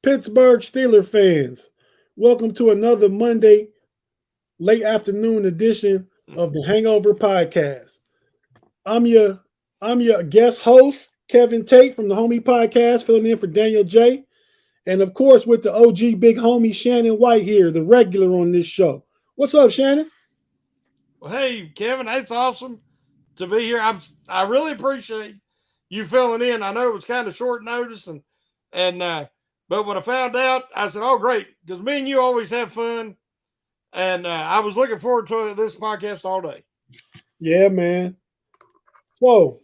Pittsburgh Steelers fans, welcome to another Monday late afternoon edition of the Hangover podcast. I'm your I'm your guest host, Kevin Tate from the Homie Podcast, filling in for Daniel J. And of course, with the OG big homie Shannon White here, the regular on this show. What's up, Shannon? Well, hey, Kevin, it's awesome to be here. I really appreciate you filling in. I know it was kind of short notice, and but when I found out, I said, "Oh, great," because me and you always have fun, and I was looking forward to this podcast all day. Yeah, man. So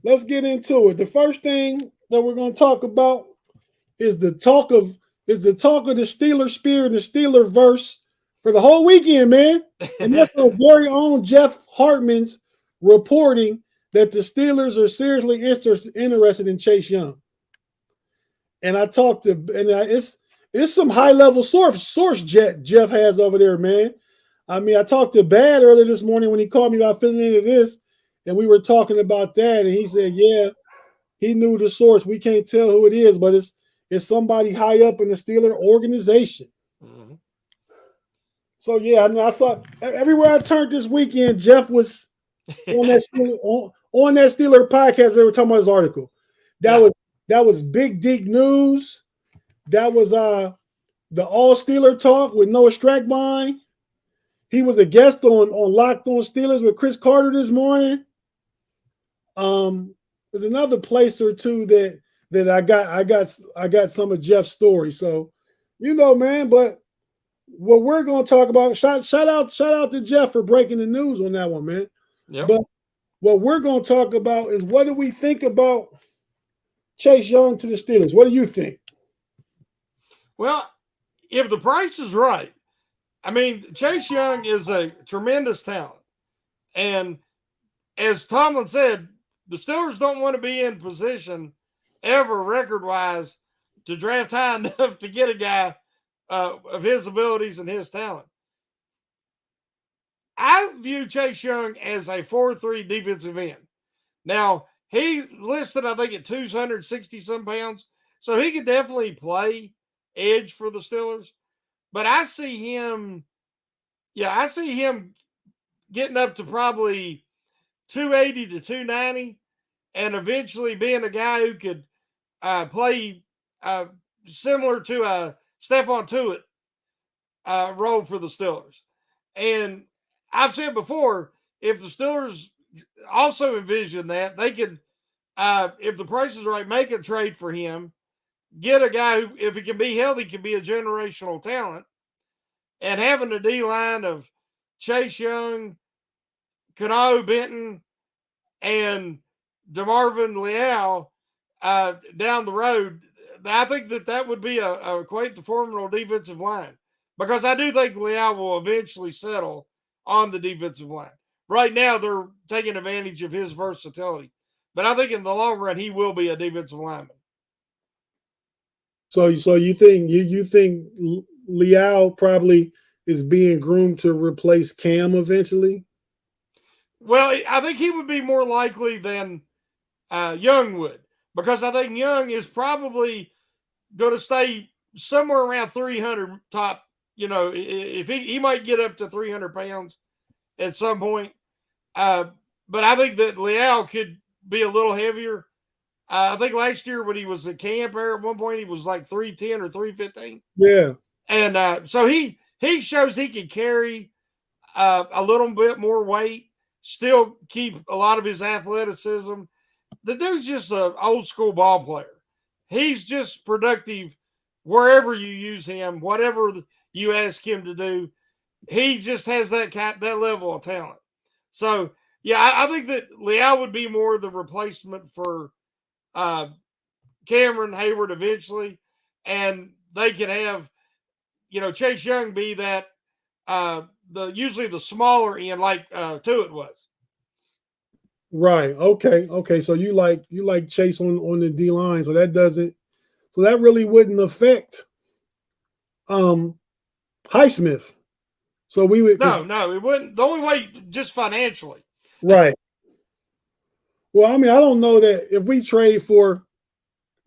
let's get into it. The first thing that we're going to talk about is the talk of the Steeler spirit and the Steeler verse for the whole weekend, man. And that's our very own Jeff Hartman's reporting that the Steelers are seriously interested in Chase Young. And I talked to, it's some high level source Jeff has over there, man. I mean, I talked to Bad earlier this morning when he called me about filling into this, and we were talking about that, and he said, yeah, he knew the source. We can't tell who it is, but it's somebody high up in the Steeler organization. Mm-hmm. So yeah, I mean, I saw everywhere I turned this weekend, Jeff was on that Steeler podcast. They were talking about his article. That was Big Deep News. That was the All Steeler Talk with Noah Strackbine. He was a guest on Locked On Steelers with Chris Carter this morning. There's another place or two that I got some of Jeff's stories. So, man, but what we're going to talk about, shout out to Jeff for breaking the news on that one, man. Yep. But what we're going to talk about is, what do we think about Chase Young to the Steelers? What do you think? Well, if the price is right, I mean, Chase Young is a tremendous talent. And as Tomlin said, the Steelers don't want to be in position ever record-wise to draft high enough to get a guy of his abilities and his talent. I view Chase Young as a 4'3" defensive end. Now, he listed, I think, at 260-some pounds, so he could definitely play edge for the Steelers. But I see him getting up to probably 280 to 290 and eventually being a guy who could play similar to a Stephon Tuitt role for the Steelers. And I've said before, if the Steelers also envision that, they could, if the price is right, make a trade for him, get a guy who, if he can be healthy, can be a generational talent, and having a D-line of Chase Young, Kanau Benton, and DeMarvin Leal down the road, I think that would be a quite formidable defensive line, because I do think Leal will eventually settle on the defensive line. Right now, they're taking advantage of his versatility, but I think in the long run, he will be a defensive lineman. So you think Leal probably is being groomed to replace Cam eventually? Well, I think he would be more likely than Young would, because I think Young is probably going to stay somewhere around 300 top. If he might get up to 300 pounds at some point. But I think that Leal could be a little heavier. I think last year when he was at camp there, at one point he was like 310 or 315. Yeah. And so he shows he can carry a little bit more weight, still keep a lot of his athleticism. The dude's just an old school ball player. He's just productive wherever you use him, whatever you ask him to do. He just has that level of talent. So, yeah, I think that Leal would be more the replacement for Cameron Hayward eventually, and they can have, Chase Young be that usually the smaller end, like Tuitt was. Right. Okay. So you like Chase on the D line, so that really wouldn't affect Highsmith. So we would no, it wouldn't. The only way, just financially. Right. Well, I mean, I don't know that if we trade for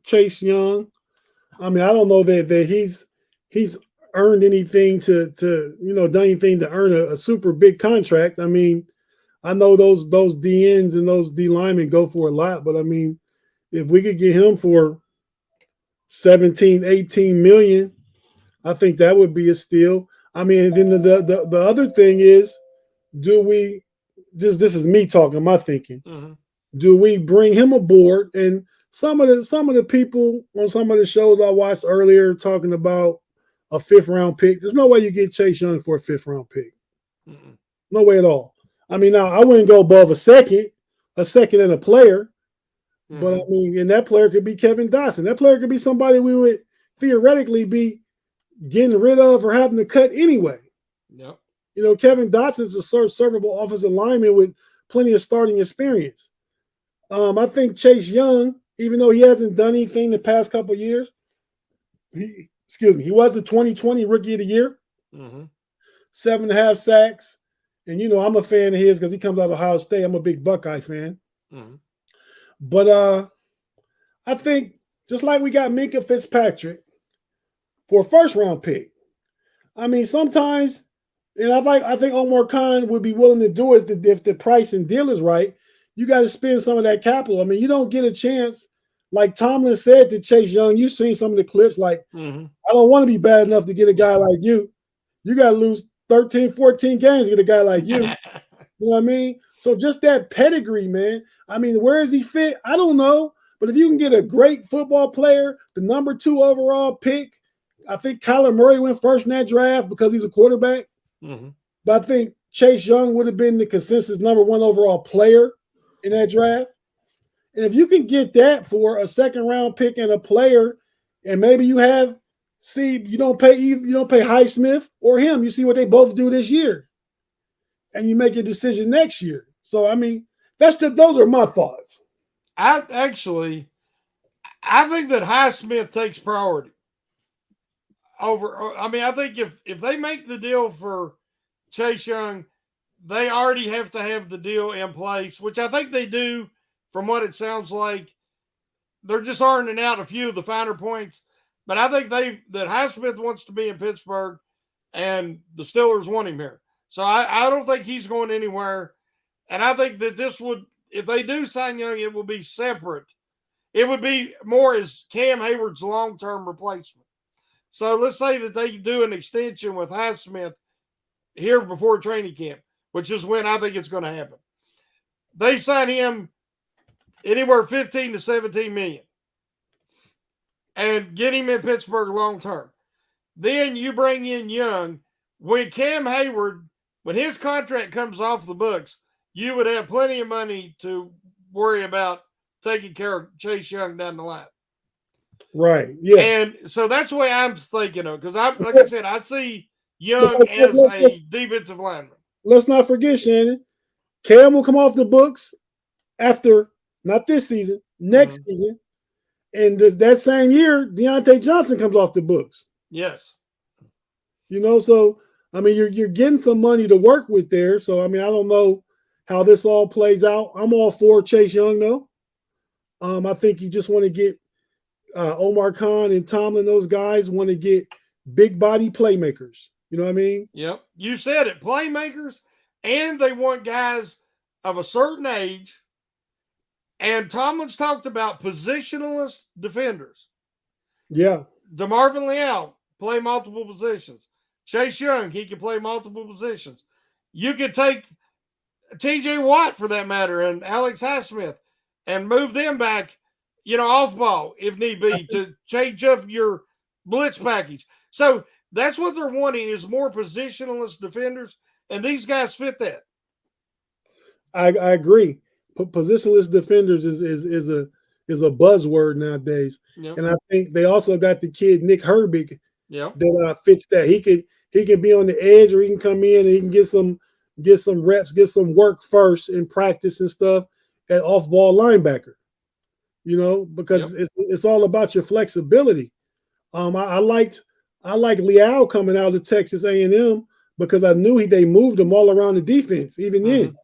Chase Young, I mean, I don't know that he's earned anything to done anything to earn a super big contract. I mean, I know those DNs and those D linemen go for a lot, but I mean, if we could get him for 17, 18 million, I think that would be a steal. I mean, then the other thing is, do we just this is me talking, my thinking. Mm-hmm. Do we bring him aboard? And some of the people on some of the shows I watched earlier talking about a fifth round pick. There's no way you get Chase Young for a fifth round pick. Mm-mm. No way at all. I mean, now I wouldn't go above a second and a player, but I Mm-hmm. mean, and that player could be Kevin Dotson. That player could be somebody we would theoretically be getting rid of or having to cut anyway. Yep. Kevin Dotson's a servable offensive lineman with plenty of starting experience. I think Chase Young, even though he hasn't done anything the past couple of years, he was the 2020 Rookie of the Year, Mm-hmm. 7.5 sacks, and I'm a fan of his because he comes out of Ohio State. I'm a big Buckeye fan, Mm-hmm. but I think just like we got Minka Fitzpatrick for a first round pick. I mean, sometimes, and I think Omar Khan would be willing to do it if the price and deal is right. You got to spend some of that capital. I mean, you don't get a chance, like Tomlin said to Chase Young. You've seen some of the clips. Like, Mm-hmm. I don't want to be bad enough to get a guy like you. You got to lose 13, 14 games to get a guy like you. You know what I mean? So just that pedigree, man. I mean, where does he fit? I don't know. But if you can get a great football player, the number 2 overall pick, I think Kyler Murray went first in that draft because he's a quarterback. Mm-hmm. But I think Chase Young would have been the consensus number 1 overall player in that draft. And if you can get that for a second round pick and a player, and maybe you don't pay Highsmith or him. You see what they both do this year, and you make a decision next year. So I mean, those are my thoughts. I actually, I think that Highsmith takes priority over. I mean, I think if they make the deal for Chase Young, they already have to have the deal in place, which I think they do. From what it sounds like, they're just ironing out a few of the finer points. But I think that Highsmith wants to be in Pittsburgh, and the Steelers want him here. So I don't think he's going anywhere. And I think that this would, if they do sign Young, it will be separate. It would be more as Cam Hayward's long-term replacement. So let's say that they do an extension with Highsmith here before training camp, which is when I think it's going to happen. They sign him anywhere 15 to 17 million and get him in Pittsburgh long term. Then you bring in Young. When Cam Hayward, when his contract comes off the books, you would have plenty of money to worry about taking care of Chase Young down the line. Right. Yeah. And so that's the way I'm thinking of, because like I said, I see Young as a defensive lineman. Let's not forget, Shannon. Cam will come off the books after not this season, next season. And that same year, Deontay Johnson comes off the books. Yes. So I mean, you're getting some money to work with there. So I mean, I don't know how this all plays out. I'm all for Chase Young though. I think you just want to get Omar Khan and Tomlin. Those guys want to get big body playmakers. You know what I mean? Yep. You said it, playmakers, and they want guys of a certain age. And Tomlin's talked about positionless defenders. Yeah. DeMarvin Leal play multiple positions. Chase Young, he can play multiple positions. You could take TJ Watt, for that matter, and Alex Highsmith and move them back, off ball if need be, to change up your blitz package. So that's what they're wanting, is more positionless defenders, and these guys fit that. I agree. Positionless defenders is a buzzword nowadays. Yep. And I think they also got the kid Nick Herbig that fits that. He can be on the edge, or he can come in and he can get some reps, get some work first in practice and stuff at off ball linebacker. Because it's all about your flexibility. I liked Leal coming out of Texas A&M because I knew they moved him all around the defense, even then.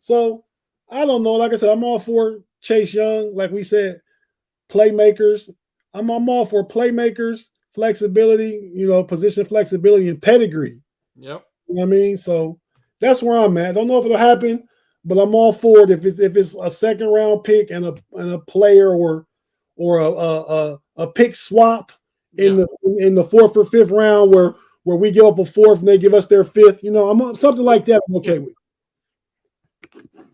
So I don't know. Like I said, I'm all for Chase Young. Like we said, playmakers. I'm all for playmakers, flexibility, position flexibility and pedigree. Yep. You know what I mean? So that's where I'm at. Don't know if it'll happen, but I'm all for it if it's a second round pick and a player or a pick swap in Yeah. the fourth or fifth round where we give up a fourth and they give us their fifth. I'm something like that. I'm okay with.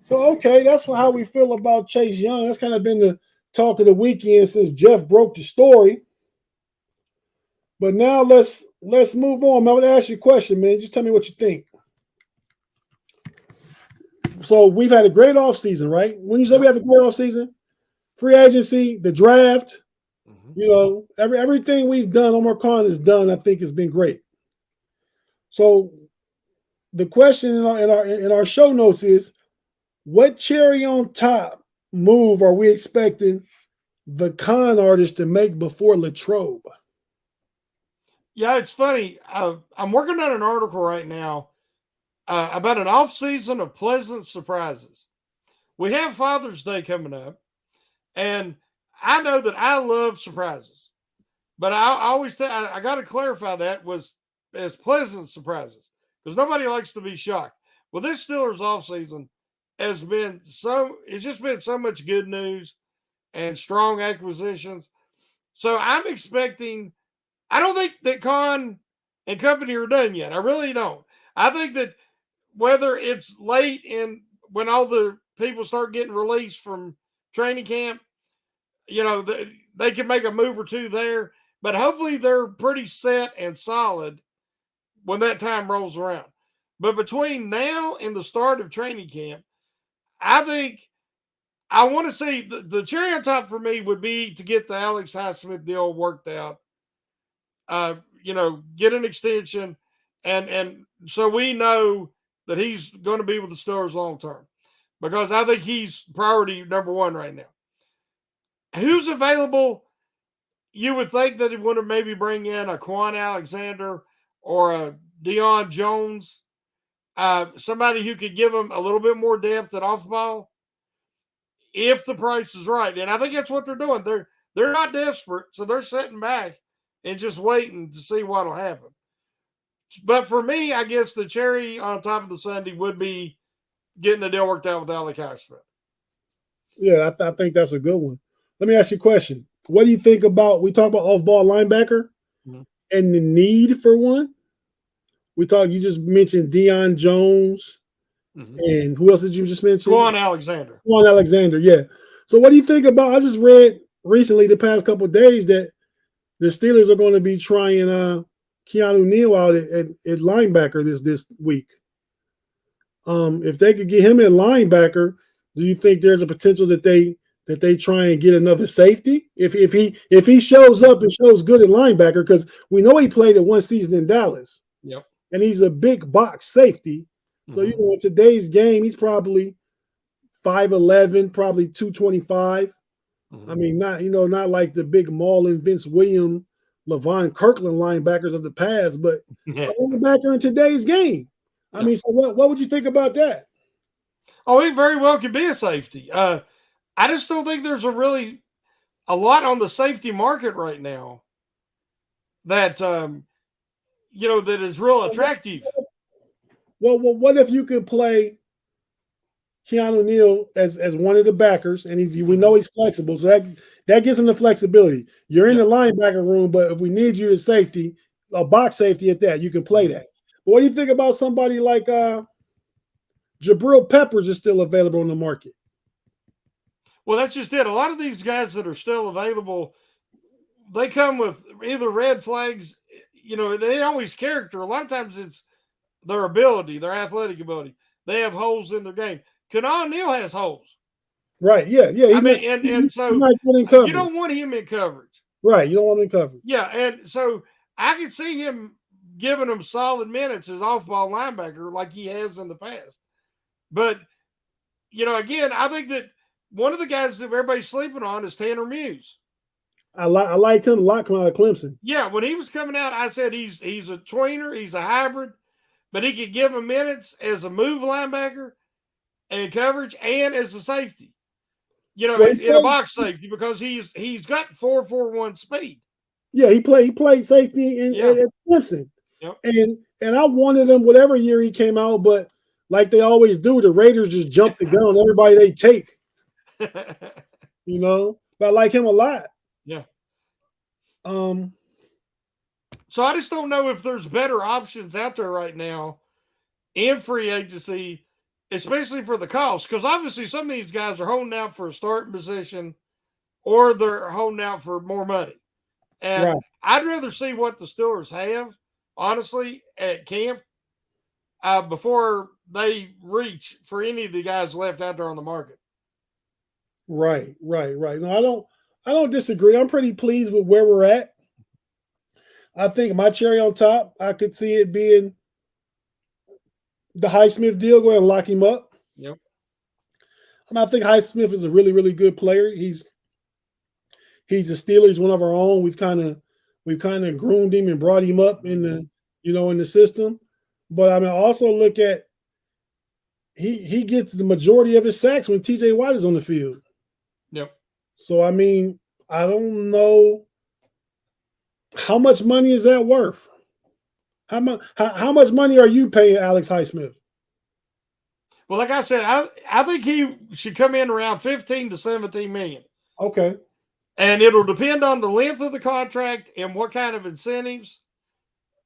So okay, that's how we feel about Chase Young. That's kind of been the talk of the weekend since Jeff broke the story. But now let's move on. I'm gonna ask you a question, man. Just tell me what you think. So we've had a great offseason, right? When you say we have a great offseason, free agency, the draft, everything we've done, Omar Khan has done, I think has been great. So the question in our show notes is, what cherry on top move are we expecting the Kahn Artist to make before Latrobe? Yeah, it's funny. I'm working on an article right now about an off-season of pleasant surprises. We have Father's Day coming up, and I know that I love surprises, but I always think I got to clarify that was as pleasant surprises because nobody likes to be shocked. Well, this Steelers offseason has been it's just been so much good news and strong acquisitions. So I'm expecting, I don't think that Kahn and company are done yet. I really don't. I think that whether it's late in when all the people start getting released from training camp, they can make a move or two there, but hopefully they're pretty set and solid when that time rolls around. But between now and the start of training camp, I think I want to see the cherry on top for me would be to get the Alex Highsmith deal worked out. Get an extension, and so we know that he's going to be with the Steelers long term, because I think he's priority number one right now. Who's available? You would think that he would have maybe bring in a Quan Alexander or a Deion Jones, somebody who could give him a little bit more depth at off ball if the price is right. And I think that's what they're doing. They're not desperate, so they're sitting back and just waiting to see what'll happen. But for me, I guess the cherry on top of the sundae would be getting the deal worked out with Alex Highsmith. Yeah, I think that's a good one. Let me ask you a question. What do you think about, we talk about off-ball linebacker and the need for one? You just mentioned Deion Jones. And who else did you just mention? Quan Alexander. Quan Alexander, yeah. So what do you think about, I just read recently the past couple of days that the Steelers are going to be trying Keanu Neal out at linebacker this week. If they could get him at linebacker, do you think there's a potential that they try and get another safety? If he shows up and shows good at linebacker, because we know he played at one season in Dallas. Yep. And he's a big box safety. So in today's game, he's probably 5'11", probably 225. I mean, not like the big Marlon, Vince Williams, Levon Kirkland linebackers of the past, but a linebacker in today's game. I mean, so what would you think about that? Oh, he very well could be a safety. I just don't think there's a lot on the safety market right now that that is real attractive. Well, what if you could play Keanu Neal as one of the backers, and we know he's flexible, so that gives him the flexibility. You're in the linebacker room, but if we need you as safety, a box safety at that, you can play that. But what do you think about somebody like Jabril Peppers is still available on the market? Well, that's just it. A lot of these guys that are still available, they come with either red flags, they ain't always character. A lot of times it's their ability, their athletic ability. They have holes in their game. Keanu Neal has holes. Right, yeah. So you don't want him in coverage. Right, you don't want him in coverage. Yeah, and so I could see him giving him solid minutes as off-ball linebacker like he has in the past. But, again, I think that one of the guys that everybody's sleeping on is Tanner Muse. I liked him a lot coming out of Clemson. Yeah, when he was coming out, I said he's a tweener, he's a hybrid, but he could give him minutes as a move linebacker and coverage and as a safety. in a box safety because he's got 4.41 speed. Yeah, he played safety at Clemson. Yep. And I wanted him whatever year he came out, but like they always do, the Raiders just jump the gun on everybody they take. But I like him a lot. Yeah. So I just don't know if there's better options out there right now in free agency, especially for the cost, because obviously some of these guys are holding out for a starting position or they're holding out for more money. And I'd rather see what the Steelers have, honestly, at camp before they reach for any of the guys left out there on the market. Right. No, I don't disagree. I'm pretty pleased with where we're at. I think my cherry on top, I could see it being the Highsmith deal. Go ahead and lock him up. Yep. And I think Highsmith is a really, really good player. He's a Steeler. He's one of our own. We've kind of groomed him and brought him up in the system. But I mean, also look at he gets the majority of his sacks when TJ Watt is on the field. Yep. So I mean, I don't know how much money is that worth. How much money are you paying Alex Highsmith? Well, like I said, I think he should come in around 15 to 17 million. Okay. And it'll depend on the length of the contract and what kind of incentives.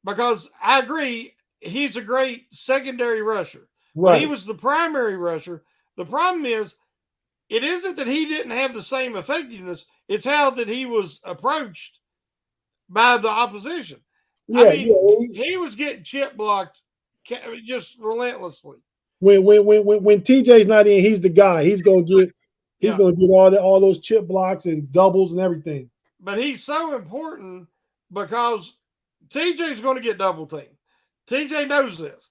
Because I agree, he's a great secondary rusher. Right. But he was the primary rusher. The problem is, it isn't that he didn't have the same effectiveness. It's how that he was approached by the opposition. Yeah, I mean, he was getting chip blocked just relentlessly. When TJ's not in, he's the guy. He's gonna get all those chip blocks and doubles and everything. But he's so important because TJ's going to get double teamed. TJ knows this,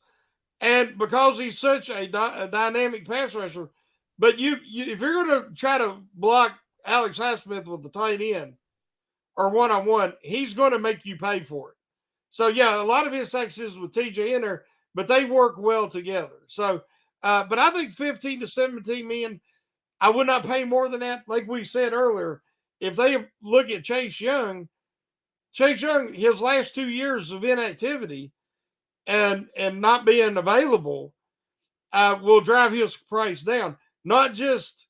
and because he's such a dynamic pass rusher. But if you're going to try to block Alex Highsmith with the tight end or one-on-one, he's going to make you pay for it. So, yeah, a lot of his sacks is with TJ in there, but they work well together. So, but I think 15 to 17 million, I would not pay more than that. Like we said earlier, if they look at Chase Young, his last 2 years of inactivity and not being available will drive his price down. Not just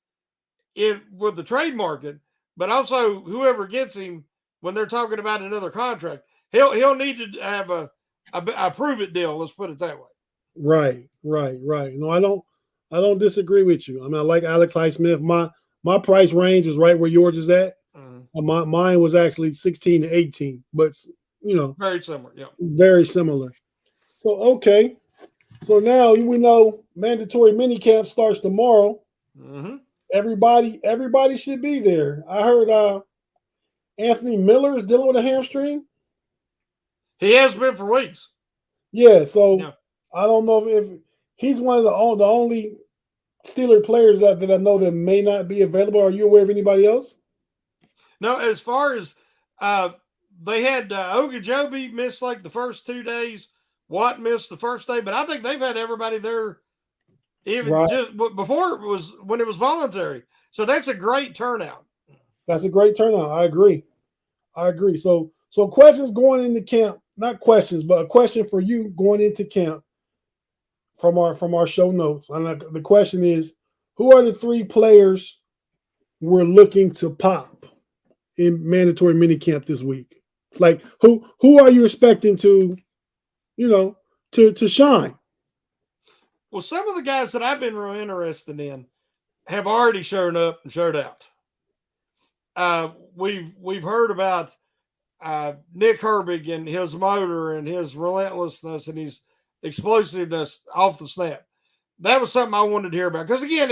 with the trade market, but also whoever gets him when they're talking about another contract. He'll need to have a prove it deal. Let's put it that way. Right. No, I don't disagree with you. I mean, I like Alex Highsmith. My price range is right where yours is at. Mine was actually 16 to 18, but very similar. Yeah, very similar. So okay, so now we know mandatory minicamp starts tomorrow. Mm-hmm. Everybody should be there. I heard Anthony Miller is dealing with a hamstring. He has been for weeks. Yeah, so I don't know if he's one of the only Steeler players that I know that may not be available. Are you aware of anybody else? No, as far as they had Ogunjobi missed like the first 2 days. Watt missed the first day, but I think they've had everybody there even just before when it was voluntary. So that's a great turnout. That's a great turnout. I agree. So questions going into camp, not questions, but a question for you going into camp from our show notes. And the question is, who are the 3 players we're looking to pop in mandatory minicamp this week? Like who are you expecting to shine? Well, some of the guys that I've been real interested in have already shown up and showed out. We've heard about Nick Herbig and his motor and his relentlessness and his explosiveness off the snap. That was something I wanted to hear about because again,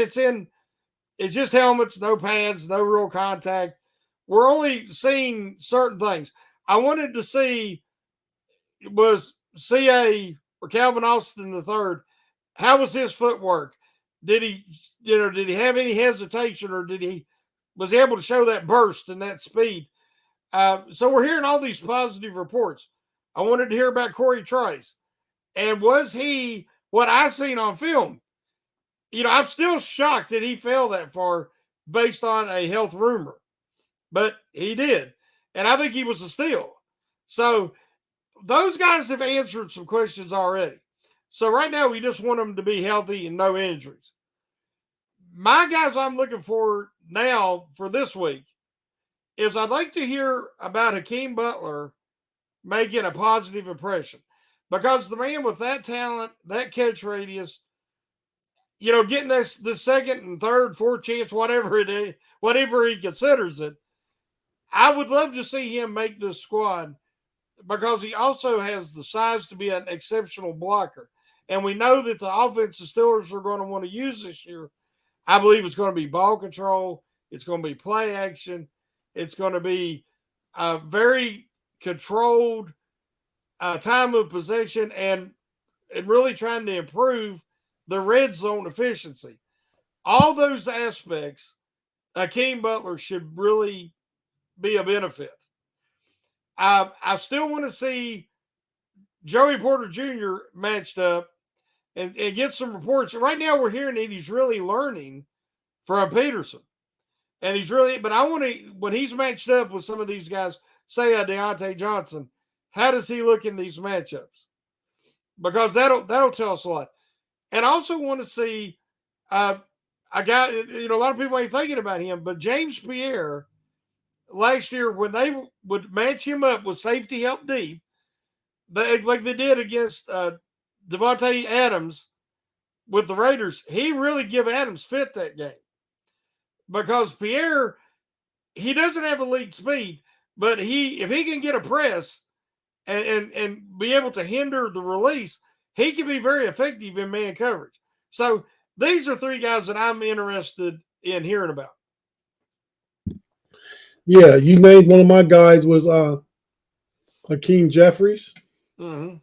it's just helmets, no pads, no real contact. We're only seeing certain things. I wanted to see was CA or Calvin Austin III. How was his footwork? Did he have any hesitation or was he able to show that burst and that speed? So we're hearing all these positive reports. I wanted to hear about Corey Trice. And was he what I seen on film? I'm still shocked that he fell that far based on a health rumor, but he did. And I think he was a steal. So those guys have answered some questions already. So right now, we just want them to be healthy and no injuries. My guys I'm looking for now for this week is I'd like to hear about Hakeem Butler making a positive impression, because the man with that talent, that catch radius, getting this the second and third, fourth chance, whatever it is, whatever he considers it, I would love to see him make this squad, because he also has the size to be an exceptional blocker. And we know that the offense the Steelers are going to want to use this year. I believe it's going to be ball control. It's going to be play action. It's going to be a very controlled time of possession and really trying to improve the red zone efficiency. All those aspects, Hakeem Butler should really be a benefit. I still want to see Joey Porter Jr. matched up and get some reports. Right now, we're hearing that he's really learning from Peterson. And he's really, but I want to, when he's matched up with some of these guys, say Deontay Johnson, how does he look in these matchups? Because that'll tell us a lot. And I also want to see a guy, a lot of people ain't thinking about him, but James Pierre, last year, when they would match him up with safety help deep, like they did against Devontae Adams with the Raiders, he really give Adams fit that game. Because Pierre, he doesn't have elite speed, but if he can get a press and be able to hinder the release, he can be very effective in man coverage. So these are three guys that I'm interested in hearing about. Yeah, you named one of my guys was Hakeem Jeffries. Mm-hmm.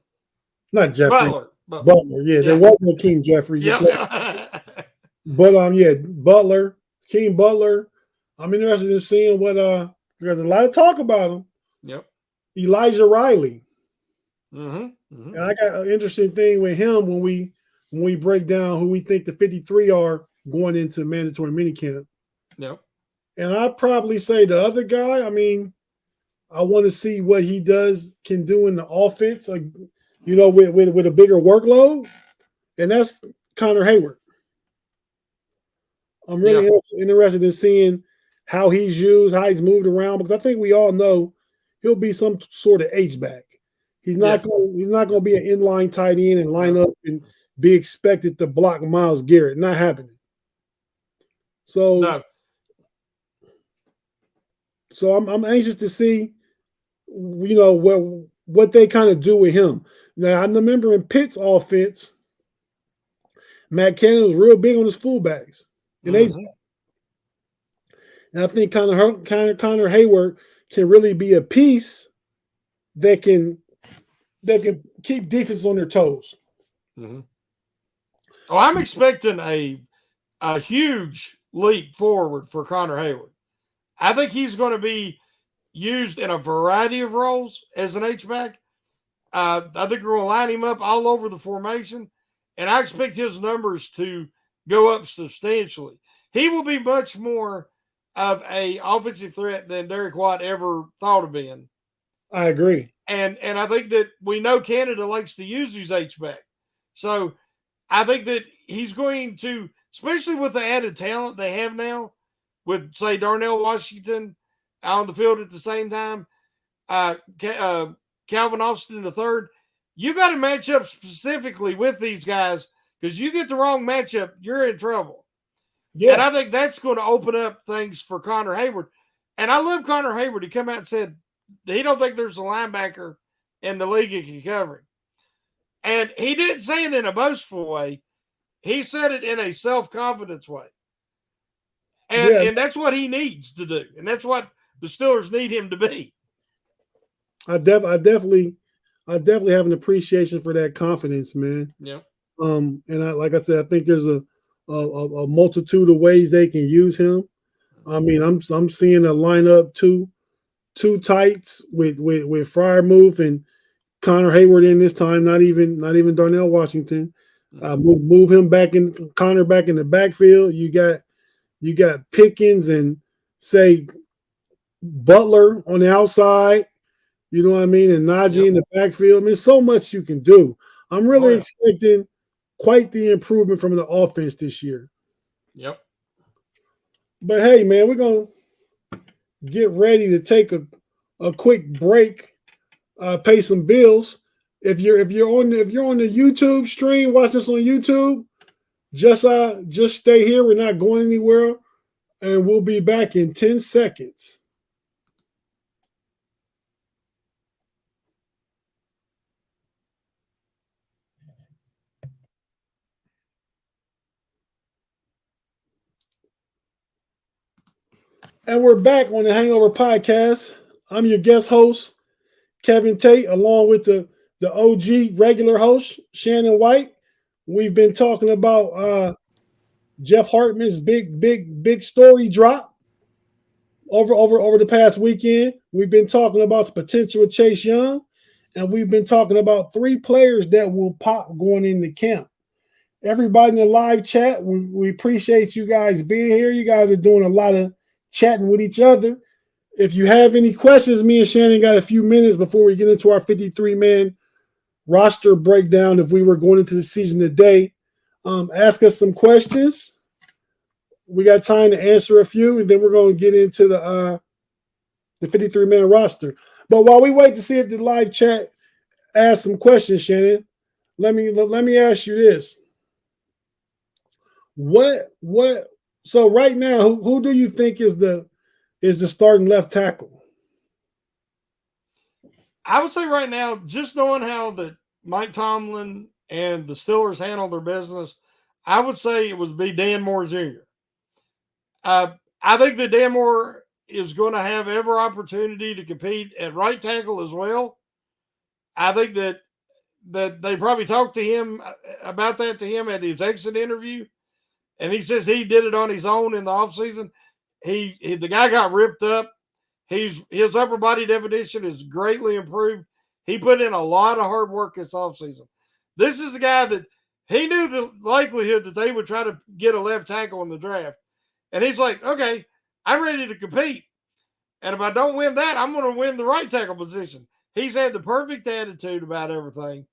Not Jeffries. Butler. Yeah, there was Hakeem Jeffries. Yep. But Butler, Hakeem Butler. I'm interested in seeing what there's a lot of talk about him. Yep. Elijah Riley. Mm-hmm. Mm-hmm. And I got an interesting thing with him when we break down who we think the 53 are going into mandatory minicamp. Yep. And I'd probably say the other guy, I want to see what he can do in the offense, with a bigger workload. And that's Connor Hayward. I'm really interested in seeing how he's used, how he's moved around, because I think we all know he'll be some sort of H-back. He's not going to be an inline tight end and line up and be expected to block Myles Garrett. Not happening. So I'm anxious to see, what they kind of do with him. Now I remember in Pitt's offense, Matt Cannon was real big on his fullbacks. And I think Connor Hayward can really be a piece that can keep defense on their toes. Mm-hmm. Oh, I'm expecting a huge leap forward for Connor Hayward. I think he's going to be used in a variety of roles as an H-back. I think we're going to line him up all over the formation, and I expect his numbers to go up substantially. He will be much more of a offensive threat than Derek Watt ever thought of being. I agree. And I think that we know Canada likes to use his H-back. So I think that he's going to, especially with the added talent they have now, with, say, Darnell Washington on the field at the same time, Calvin Austin III, you got to match up specifically with these guys, because you get the wrong matchup, you're in trouble. Yeah. And I think that's going to open up things for Connor Hayward. And I love Connor Hayward. He came out and said he don't think there's a linebacker in the league that can cover him. And he didn't say it in a boastful way. He said it in a self-confidence way. And that's what he needs to do. And that's what the Steelers need him to be. I definitely have an appreciation for that confidence, man. Yeah. And like I said, I think there's a multitude of ways they can use him. I'm seeing a lineup two tights with Freiermuth and Connor Hayward in this time. Not even Darnell Washington. Move him back in, Connor back in the backfield. You got You got Pickens and say Butler on the outside. You know what I mean? And Najee Yep. in the backfield. I mean, so much you can do. I'm Oh, really yeah. expecting quite the improvement from the offense this year. Yep. But hey, man, we're gonna get ready to take a quick break, pay some bills. If you're on the YouTube stream, watch us on YouTube. Just stay here. We're not going anywhere, and we'll be back in 10 seconds. And we're back on the Hangover Podcast. I'm your guest host, Kevin Tate, along with the OG regular host, Shannon White. We've been talking about Jeff Hartman's big story drop over the past weekend. We've been talking about the potential of Chase Young, and we've been talking about 3 players that will pop going into camp. Everybody in the live chat, we appreciate you guys being here. You guys are doing a lot of chatting with each other. If you have any questions, me and Shannon got a few minutes before we get into our 53-man roster breakdown. If we were going into the season today, ask us some questions. We got time to answer a few, and then we're going to get into the 53-man roster. But while we wait to see if the live chat asks some questions, Shannon, let me ask you this: what So right now, who do you think is the starting left tackle? I would say right now, just knowing how that Mike Tomlin and the Steelers handle their business, I would say it would be Dan Moore Jr. I think that Dan Moore is going to have every opportunity to compete at right tackle as well. I think that they probably talked to him about that to him at his exit interview, and he says he did it on his own in the offseason. The guy got ripped up. His upper body definition is greatly improved. He put in a lot of hard work this offseason. This is a guy that he knew the likelihood that they would try to get a left tackle in the draft. And he's like, okay, I'm ready to compete. And if I don't win that, I'm going to win the right tackle position. He's had the perfect attitude about everything.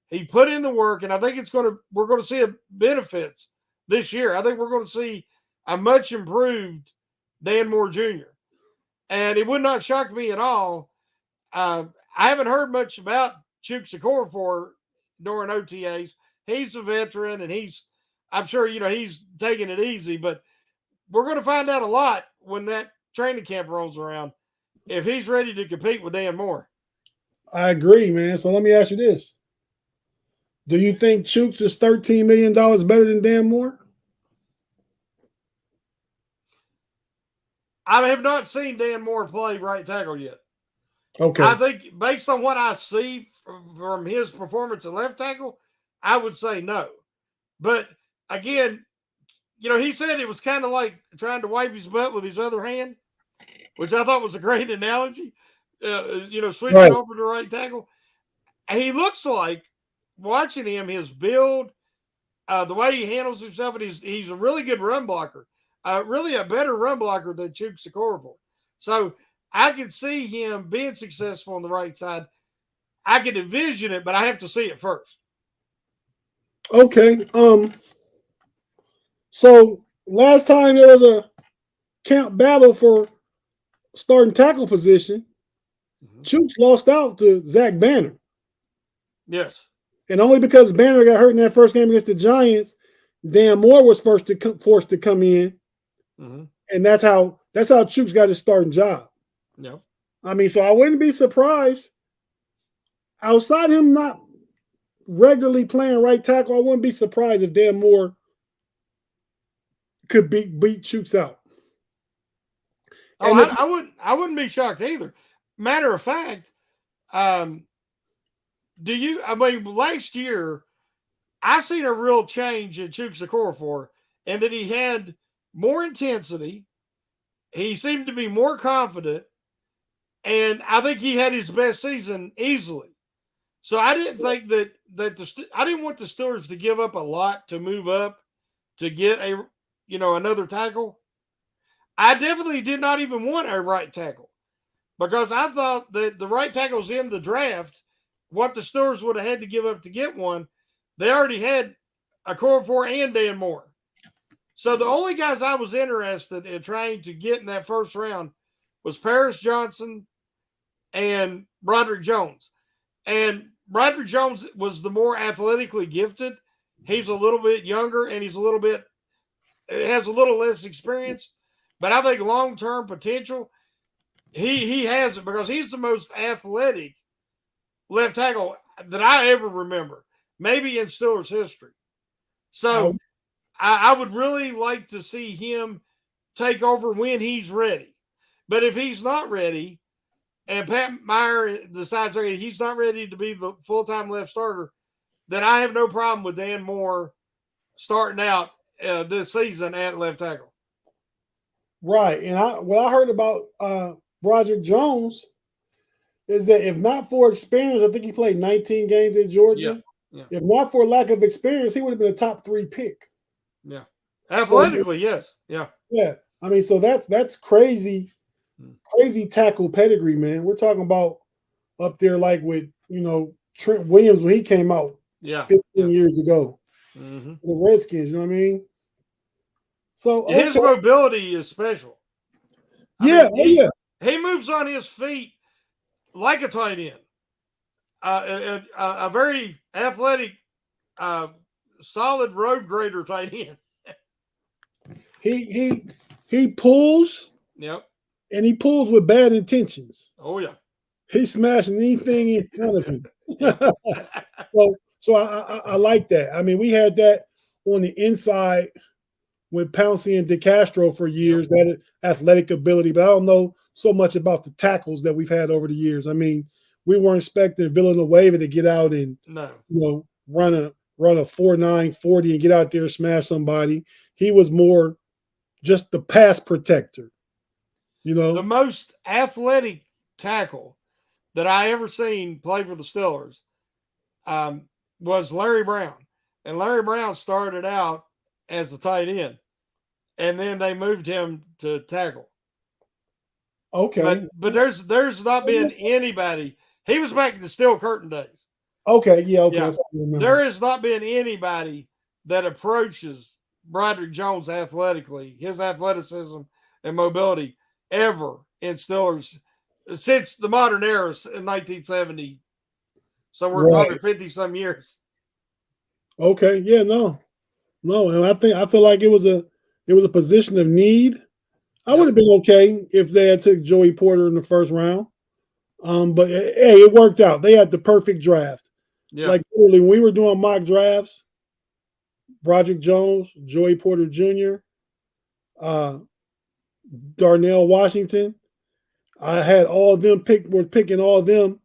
He put in the work, and I think we're going to see benefits this year. I think we're going to see a much improved Dan Moore Jr. And it would not shock me at all. I haven't heard much about Chuk Okorafor during OTAs. He's a veteran, and I'm sure, he's taking it easy, but we're going to find out a lot when that training camp rolls around if he's ready to compete with Dan Moore. I agree, man. So let me ask you this: do you think Chooks is $13 million better than Dan Moore? I have not seen Dan Moore play right tackle yet. Okay. I think based on what I see from his performance at left tackle, I would say no. But again, he said it was kind of like trying to wipe his butt with his other hand, which I thought was a great analogy. Switching over to right tackle. And he looks like, watching him, his build, the way he handles himself, and he's a really good run blocker. Really a better run blocker than Chuk Okorafor. So I could see him being successful on the right side. I could envision it, but I have to see it first. Okay. So last time there was a camp battle for starting tackle position, Chooks lost out to Zach Banner. Yes. And only because Banner got hurt in that first game against the Giants, Dan Moore was forced to come in. Mm-hmm. And that's how Chooks got his starting job. No. I mean, so I wouldn't be surprised. Outside him not regularly playing right tackle, I wouldn't be surprised if Dan Moore could beat Chooks out. Oh, I wouldn't be shocked either. Matter of fact, last year I seen a real change in Chuk Okorafor, and that he had more intensity. He seemed to be more confident, and I think he had his best season easily. So I didn't think that I didn't want the Steelers to give up a lot to move up to get another tackle. I definitely did not even want a right tackle because I thought that the right tackles in the draft, what the Steelers would have had to give up to get one, they already had a core four and Dan Moore. So the only guys I was interested in trying to get in that first round was Paris Johnson and Broderick Jones. And Broderick Jones was the more athletically gifted. He's a little bit younger and has a little less experience. But I think long-term potential, he has it because he's the most athletic left tackle that I ever remember, maybe in Steelers history. So I would really like to see him take over when he's ready. But if he's not ready, and Pat Meyer decides he's not ready to be the full-time left starter, then I have no problem with Dan Moore starting out this season at left tackle. Right. And what I heard about Broderick Jones is that if not for experience, I think he played 19 games at Georgia. Yeah. If not for lack of experience, he would have been a top 3 pick. Yeah. Athletically, yes. Yeah. Yeah. I mean, so that's crazy tackle pedigree, man. We're talking about up there like with, Trent Williams when he came out 15 years ago. Mm-hmm. The Redskins, you know what I mean? So his mobility is special. He moves on his feet like a tight end. A very athletic, solid road grader tight end. He pulls. Yep. And he pulls with bad intentions. Oh yeah. He's smashing anything in front of him. So I like that. I mean, we had that on the inside with Pouncey and DeCastro for years, that athletic ability, but I don't know so much about the tackles that we've had over the years. I mean, we weren't expecting Villanueva to get out and run a 4.9 40 and get out there and smash somebody. He was more just the pass protector. The most athletic tackle that I ever seen play for the Steelers was Larry Brown. And Larry Brown started out as a tight end, and then they moved him to tackle. Okay. But there's not been anybody. He was back in the Steel Curtain days. Okay, yeah, okay. Yeah. There has not been anybody that approaches Broderick Jones athletically, his athleticism and mobility ever in Steelers since the modern era in 1970. So we're talking 50-some years. Okay, yeah, no, and I feel like it was a position of need. I would have been okay if they had took Joey Porter in the first round. But hey, it worked out. They had the perfect draft. Yeah. Like literally, when we were doing mock drafts, Broderick Jones, Joey Porter Jr., Darnell Washington, I had all of them picking all of them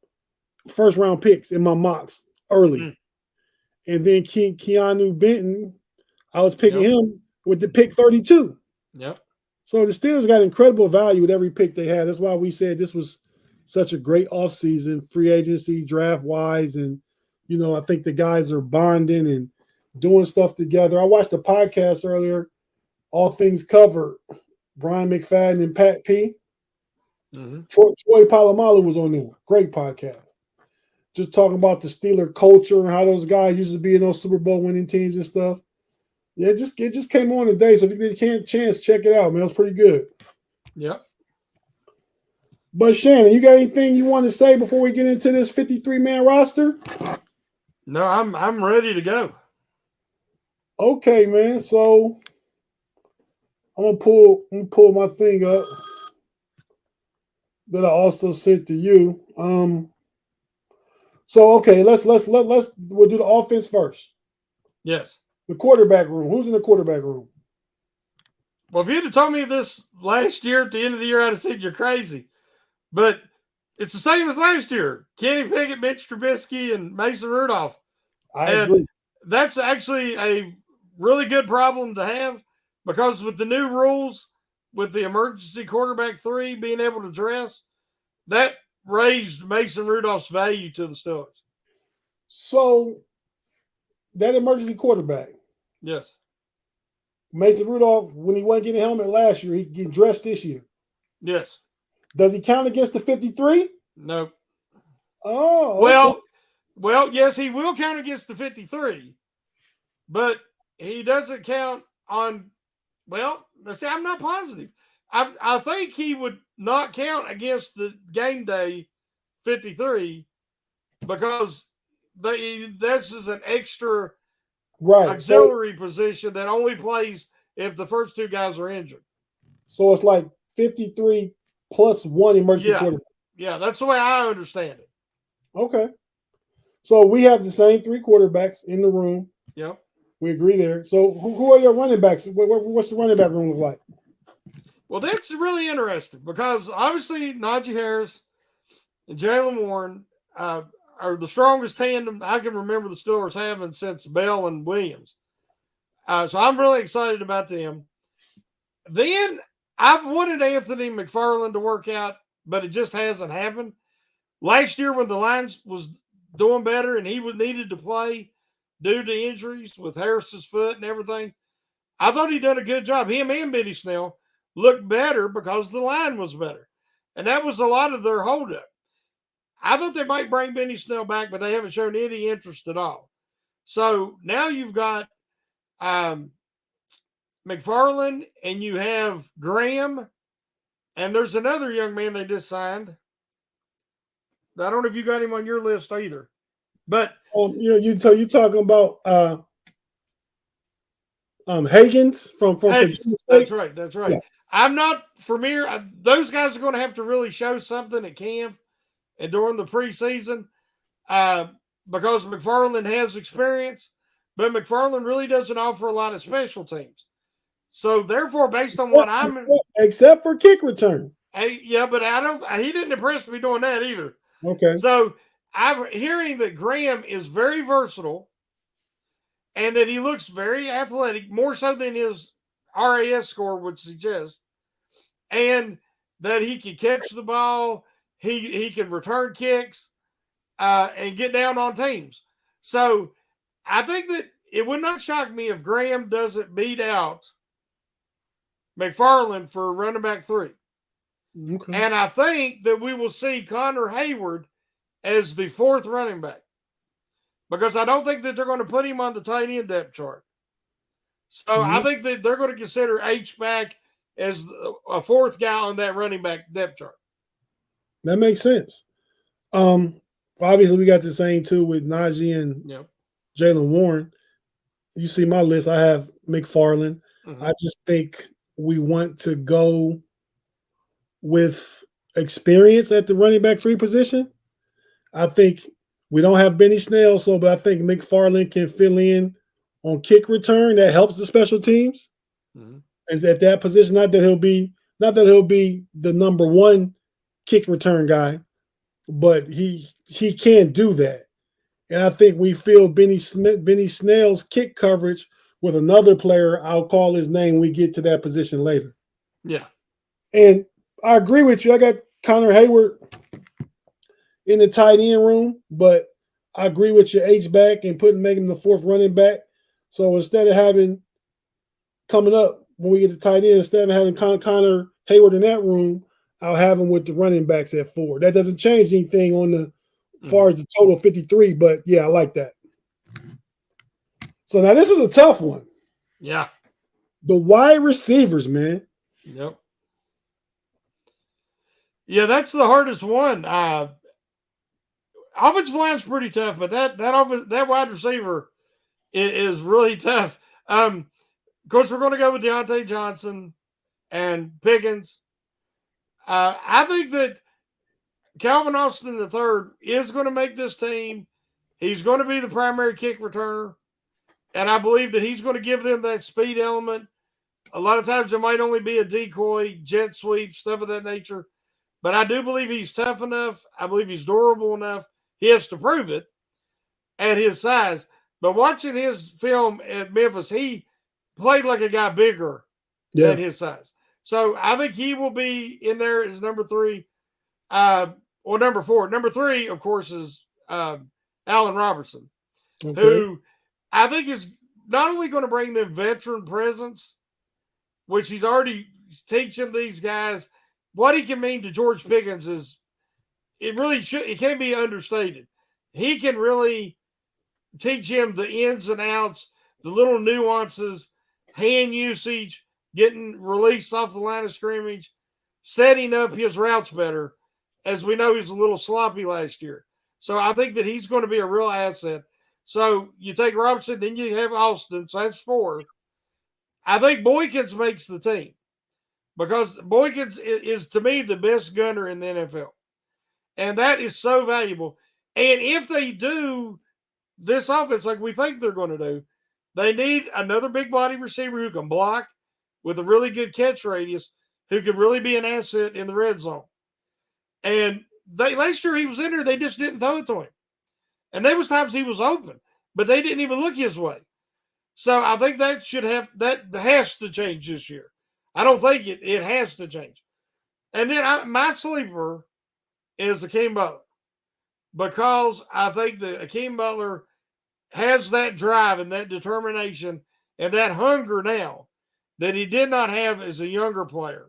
first round picks in my mocks early. And then Keanu Benton, I was picking him with the pick 32. Yep. So the Steelers got incredible value with every pick they had. That's why we said this was such a great offseason, free agency, draft-wise. And, I think the guys are bonding and doing stuff together. I watched a podcast earlier, All Things Covered, Brian McFadden and Pat P. Mm-hmm. Troy Polamalu was on there. Great podcast. Just talking about the Steeler culture and how those guys used to be in those Super Bowl winning teams and stuff. Yeah, it just came on today. So if you get a chance, check it out, man. It was pretty good. Yep. But Shannon, you got anything you want to say before we get into this 53-man roster? No, I'm ready to go. Okay, man. So I'm gonna pull my thing up that I also sent to you. So okay, we'll do the offense first. Yes. The quarterback room. Who's in the quarterback room? Well, if you'd have told me this last year at the end of the year, I'd have said you're crazy. But it's the same as last year. Kenny Pickett, Mitch Trubisky, and Mason Rudolph. I agree. That's actually a really good problem to have because with the new rules, with the emergency quarterback 3 being able to dress, that raised Mason Rudolph's value to the Steelers. So that emergency quarterback. Yes. Mason Rudolph, when he wasn't getting a helmet last year, he getting dressed this year. Yes. Does he count against the 53? No. Oh, well, yes, he will count against the 53, but he doesn't count on. Well, let's see. I'm not positive. I think he would not count against the game day 53 because this is an extra auxiliary position that only plays if the first two guys are injured. So it's like 53 plus one emergency quarterback. Yeah, that's the way I understand it. Okay. So we have the same three quarterbacks in the room. Yep. We agree there. So who are your running backs? What's the running back room look like? Well, that's really interesting because obviously Najee Harris and Jaylen Warren are the strongest tandem I can remember the Steelers having since Bell and Williams. So I'm really excited about them. Then I've wanted Anthony McFarland to work out, but it just hasn't happened. Last year when the Lions was doing better and he needed to play due to injuries with Harris's foot and everything, I thought he'd done a good job. Him and Benny Snell looked better because the line was better. And that was a lot of their holdup. I thought they might bring Benny Snell back, but they haven't shown any interest at all. So now you've got McFarland and you have Graham, and there's another young man they just signed. I don't know if you got him on your list either. But you talking about Higgins from That's right. Yeah. I'm not familiar. Those guys are going to have to really show something at camp and during the preseason because McFarland has experience, but McFarland really doesn't offer a lot of special teams. So therefore, based on what except for kick return. But he didn't impress me doing that either. Okay. So I'm hearing that Graham is very versatile and that he looks very athletic, more so than his RAS score would suggest, and that he can catch the ball, he can return kicks, and get down on teams. So I think that it would not shock me if Graham doesn't beat out McFarland for running back 3. Okay. And I think that we will see Connor Hayward as the 4th running back because I don't think that they're going to put him on the tight end depth chart. So I think that they're going to consider H-back as a 4th guy on that running back depth chart. That makes sense. Obviously, we got the same too with Najee and Jaylen Warren. You see my list. I have McFarland. Mm-hmm. I just think we want to go with experience at the running back 3 position. I think we don't have Benny Snell, but I think McFarland can fill in on kick return. That helps the special teams. Mm-hmm. And at that position, not that he'll be the number 1 kick return guy, but he can do that. And I think we fill Benny Snell's kick coverage with another player. I'll call his name when we get to that position later. Yeah. And I agree with you. I got Connor Hayward in the tight end room, but I agree with your H-back and making him the 4th running back. So instead of having coming up when we get to tight end, instead of having Connor Hayward in that room, I'll have him with the running backs at 4. That doesn't change anything on the as far as the total 53, but yeah, I like that. So now this is a tough one. Yeah. The wide receivers, man. Yep. Yeah, that's the hardest one. Offensive line's pretty tough, but that wide receiver is really tough. Of course, we're going to go with Deontay Johnson and Pickens. I think that Calvin Austin III is going to make this team. He's going to be the primary kick returner, and I believe that he's going to give them that speed element. A lot of times it might only be a decoy, jet sweep, stuff of that nature. But I do believe he's tough enough. I believe he's durable enough. He has to prove it at his size. But watching his film at Memphis, he played like a guy bigger than his size. So I think he will be in there as number 3 or number 4. Number 3, of course, is Allen Robertson, who I think is not only going to bring them veteran presence which he's already teaching these guys what he can mean to George Pickens is it can't be understated. He can really teach him the ins and outs, the little nuances, hand usage, getting released off the line of scrimmage, setting up his routes better. As we know, he was a little sloppy last year. So I think that he's going to be a real asset. So you take Robertson, then you have Austin. So that's 4. I think Boykins makes the team because Boykins is to me, the best gunner in the NFL. And that is so valuable. And if they do this offense like we think they're going to do, they need another big body receiver who can block with a really good catch radius, who could really be an asset in the red zone. And last year he was in there, they just didn't throw it to him. And there was times he was open, but they didn't even look his way. So I think that has to change this year. I don't think it has to change. And then my sleeper is Akeem Butler, because I think that Akeem Butler has that drive and that determination and that hunger now that he did not have as a younger player.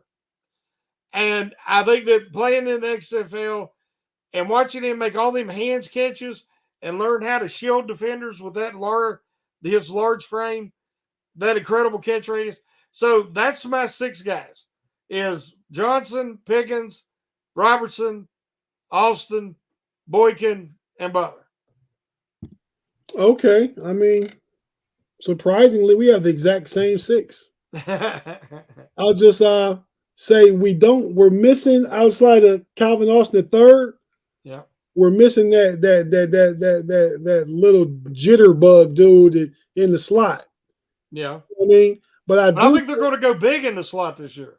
And I think that playing in the XFL and watching him make all them hands catches and learn how to shield defenders with his large frame, that incredible catch radius. So that's my 6 guys: is Johnson, Pickens, Robertson, Austin, Boykin, and Butler. Okay. I mean, surprisingly, we have the exact same 6. I'll just say we're missing, outside of Calvin Austin the third. Yeah. We're missing that little jitterbug dude in the slot. Yeah. I mean, but I think they're going to go big in the slot this year.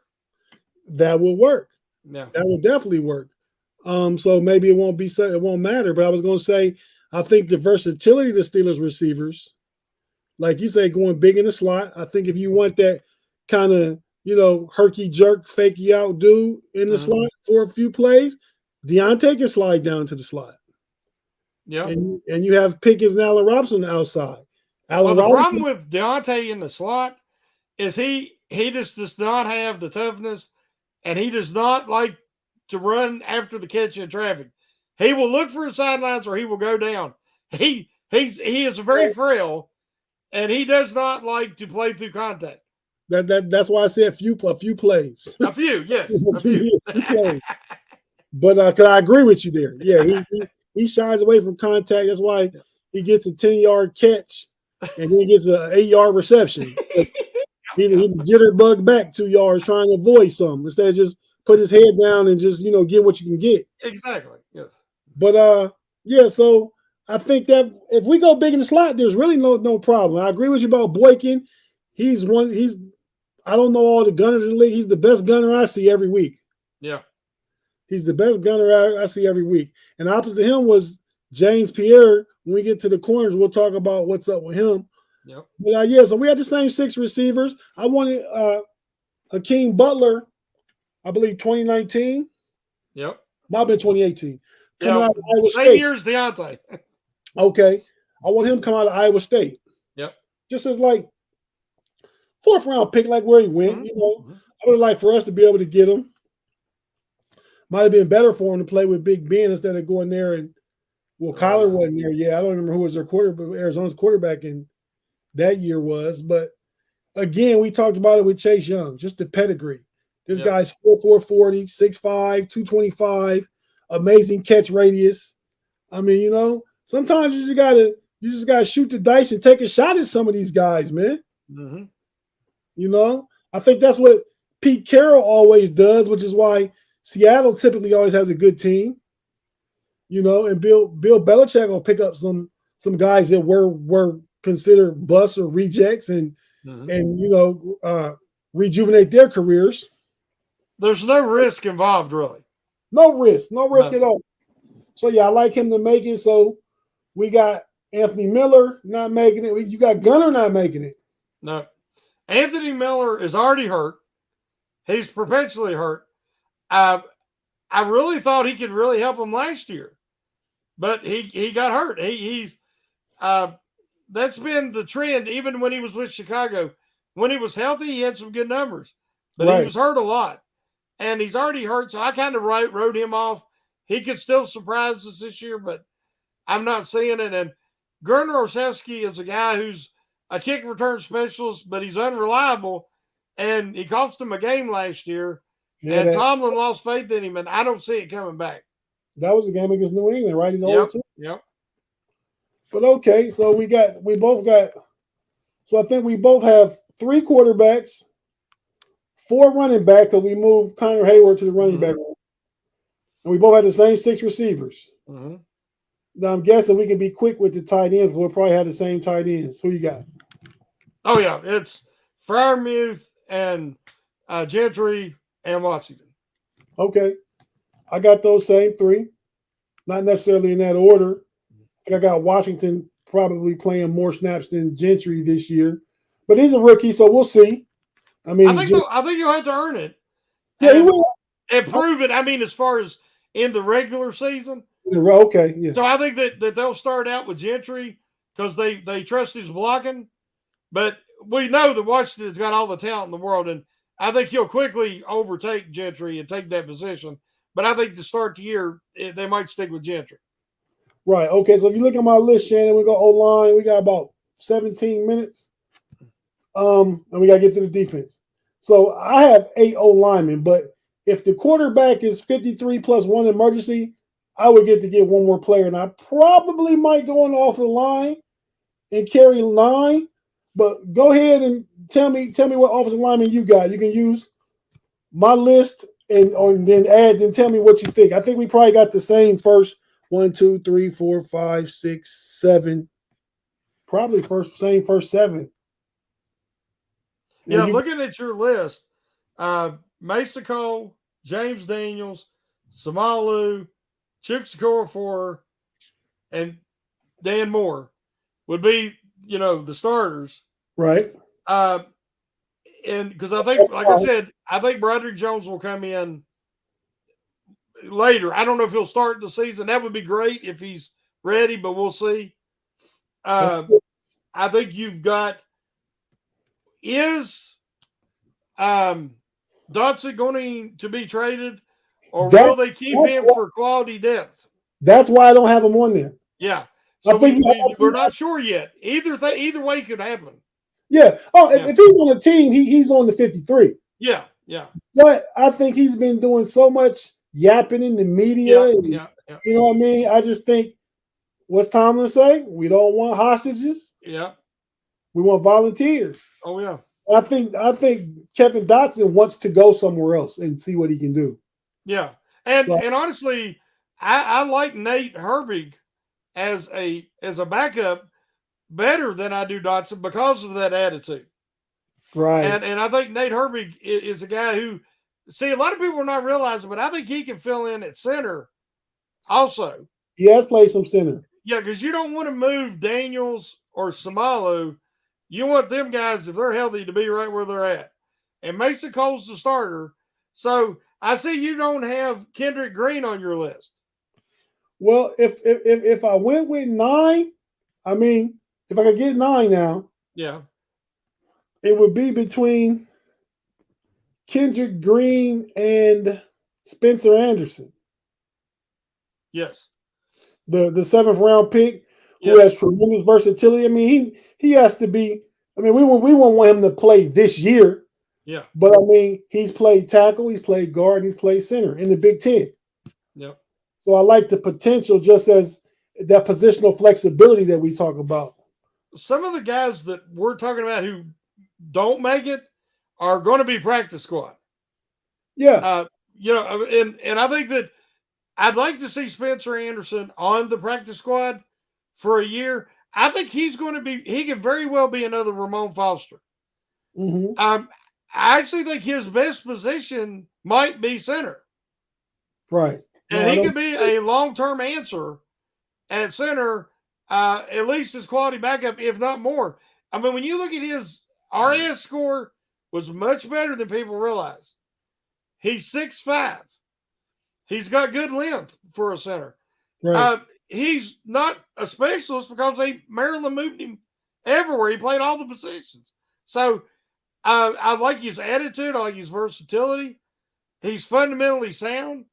That will work. Yeah. That will definitely work. So maybe it won't matter. But I was going to say, I think the versatility of the Steelers receivers, like you say, going big in the slot. I think if you want that kind of, herky jerk, fake you out dude in the slot for a few plays, Deontay can slide down to the slot. Yeah. And you have Pickens and Allen Robinson on the outside. The problem with Deontay in the slot is he just does not have the toughness, and he does not like to run after the catch in traffic. He will look for his sidelines or he will go down. He is very frail, and he does not like to play through contact. That's why I said a few plays. A few, yes, a few. Plays. But cause I agree with you there. Yeah, he shies away from contact. That's why he gets a 10-yard catch and then he gets an 8-yard reception. He jitterbug back 2 yards trying to avoid something instead of just put his head down and just get what you can get. Exactly. Yes. But so I think that if we go big in the slot, there's really no problem. I agree with you about Boykin. I don't know all the gunners in the league. He's the best gunner I see every week. Yeah. He's the best gunner I see every week. And opposite to him was James Pierre. When we get to the corners, we'll talk about what's up with him. Yep. But so we had the same 6 receivers. I wanted Akeem Butler, I believe 2019. Yep. Might have been 2018. Coming out of Iowa same State. year as Deontay. Okay. I want him to come out of Iowa State. Yep. Just as like 4th round pick, like where he went. I would like for us to be able to get him. Might have been better for him to play with Big Ben instead of going there and Kyler wasn't there. Yeah, I don't remember who was their quarterback, Arizona's quarterback in that year was. But again, we talked about it with Chase Young, just the pedigree. This guy's 4'4", 40, 6'5", 225, amazing catch radius. I mean, sometimes you just gotta shoot the dice and take a shot at some of these guys, man. I think that's what Pete Carroll always does, which is why Seattle typically always has a good team. And Bill Belichick will pick up some guys that were considered busts or rejects and rejuvenate their careers. There's no risk involved, really. No risk at all. So I like him to make it. So we got Anthony Miller not making it. You got Gunner not making it. No, Anthony Miller is already hurt. He's perpetually hurt. I really thought he could really help him last year, but he got hurt. He's that's been the trend even when he was with Chicago. when he was healthy, he had some good numbers, but Right. he was hurt a lot, and he's already hurt. So I kind of wrote him off. He could still surprise us this year, but I'm not seeing it. And Gurner Osewski is a guy who's a kick return specialist, but he's unreliable, and he cost him a game last year. Yeah, and Tomlin lost faith in him, and I don't see it coming back. That was a game against New England, right? He's old too. Yep. But okay, so we both got. So I think we both have 3 quarterbacks, 4 running backs, because we moved Connor Hayward to the running back room. And we both had the same 6 receivers. Mm-hmm. Now I'm guessing we can be quick with the tight ends. We'll probably have the same tight ends. Who you got? Oh yeah, it's Freiermuth and Gentry and Washington. Okay, I got those same 3, not necessarily in that order. I think I got Washington probably playing more snaps than Gentry this year, but he's a rookie, so we'll see. I mean, I think you'll have to earn it. Yeah, he will. And prove it. I mean, as far as in the regular season. Okay, yeah. So I think that they'll start out with Gentry because they trust his blocking, but we know that Washington's got all the talent in the world, and I think he'll quickly overtake Gentry and take that position. But I think to start the year, they might stick with Gentry. Right. Okay. So if you look at my list, Shannon, we go O-line. We got about 17 minutes. And we got to get to the defense. So I have 8 O-linemen, but if the quarterback is 53 plus 1 emergency, I would get one more player. And I probably might go on off the line and carry 9. But go ahead and tell me what offensive lineman you got. You can use my list and then add and tell me what you think. I think we probably got the same first 1, 2, 3, 4, 5, 6, 7. Probably first 7. Yeah, looking at your list, Mesa Cole, James Daniels, Samalu, Chukwuefor, and Dan Moore would be, the starters. Right. And because I think, like I said, I think Broderick Jones will come in later. I don't know if he'll start the season. That would be great if he's ready, but we'll see. I think you've got is Dotson going to be traded, or will they keep him for quality depth? That's why I don't have him on there. Yeah. So we're not sure yet. Either way could happen. Yeah. Oh, if he's on the team, he's on the 53. Yeah. But I think he's been doing so much yapping in the media. Yeah. You know what I mean? I just think, what's Tomlin say? We don't want hostages. Yeah. We want volunteers. Oh yeah. I think Kevin Dotson wants to go somewhere else and see what he can do. Yeah. And honestly, I like Nate Herbig as a backup better than I do Dotson because of that attitude. Right. And I think Nate Herbig is a guy who, a lot of people are not realizing, but I think he can fill in at center also. He has played some center. Yeah, because you don't want to move Daniels or Samalu. You want them guys, if they're healthy, to be right where they're at. And Mason Cole's the starter. So I see you don't have Kendrick Green on your list. Well, if I went with 9, I mean, if I could get 9 now, yeah, it would be between Kendrick Green and Spencer Anderson. Yes. The 7th round pick who has tremendous versatility. I mean, he has to be. I mean, we won't want him to play this year. Yeah. But I mean, he's played tackle, he's played guard, he's played center in the Big Ten. Yep. So I like the potential, just as that positional flexibility that we talk about. Some of the guys that we're talking about who don't make it are going to be practice squad. Yeah. And I think that I'd like to see Spencer Anderson on the practice squad for a year. I think he can very well be another Ramon Foster. Mm-hmm. I actually think his best position might be center. Right. And he could be a long-term answer at center, at least his quality backup, if not more. I mean, when you look at his RS score, was much better than people realize. He's 6'5". He's got good length for a center. Right. He's not a specialist because Maryland moved him everywhere. He played all the positions. So I like his attitude. I like his versatility. He's fundamentally sound,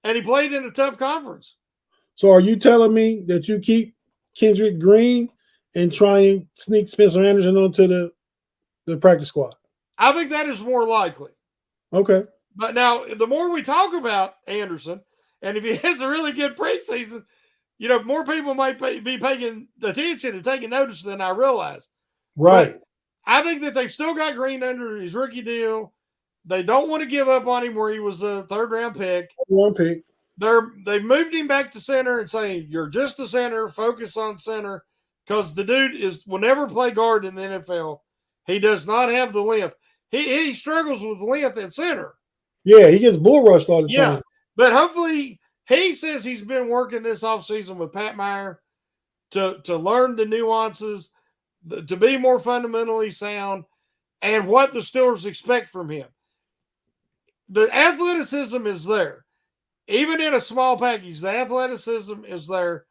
and he played in a tough conference. So are you telling me that you keep Kendrick Green and try and sneak Spencer Anderson onto the practice squad? I think that is more likely. Okay. But now, the more we talk about Anderson, and if he has a really good preseason, more people might be paying attention and taking notice than I realize. Right. But I think that they've still got Green under his rookie deal. They don't want to give up on him where he was a third-round pick. One pick. They've moved him back to center and saying, you're just a center, focus on center, because the dude will never play guard in the NFL. He does not have the length. He struggles with length at center. Yeah, he gets bull rushed all the time. But hopefully he says he's been working this offseason with Pat Meyer to learn the nuances, to be more fundamentally sound, and what the Steelers expect from him. The athleticism is there. Even in a small package, the athleticism is there.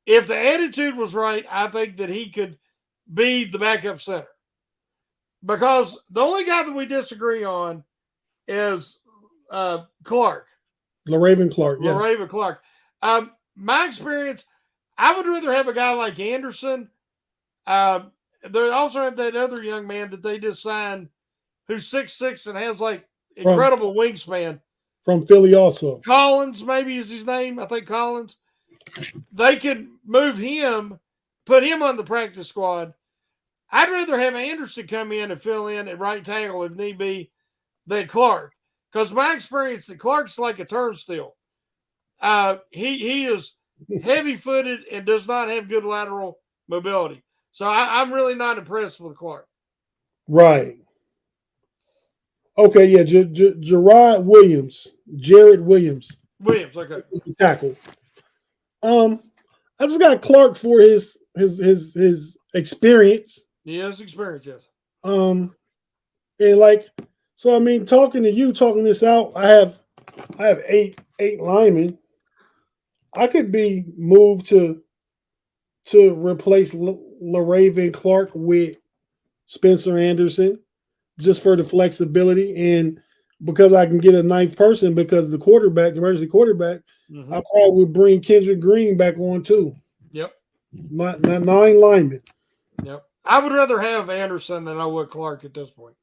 If the attitude was right, I think that he could be the backup center. Because the only guy that we disagree on is Clark. LaRaven Clark. Yeah. LaRaven Clark. My experience, I would rather have a guy like Anderson. They also have that other young man that they just signed who's 6'6" and has like incredible wingspan. From Philly also. Collins, maybe is his name. I think Collins. They could move him, put him on the practice squad. I'd rather have Anderson come in and fill in at right tackle if need be than Clark. Because my experience, that Clark's like a turnstile. He is heavy-footed and does not have good lateral mobility. So I'm really not impressed with Clark. Right. Okay, yeah, Jared Williams. Williams, okay. Tackle. I just got Clark for his experience. He has experience, yes. And so I mean, talking this out, I have eight linemen. I could be moved to replace LaRaven Clark with Spencer Anderson, just for the flexibility and because I can get a ninth person because the emergency quarterback, I probably would bring Kendrick Green back on too. Yep. 9 linemen. Yep. I would rather have Anderson than I would Clark at this point.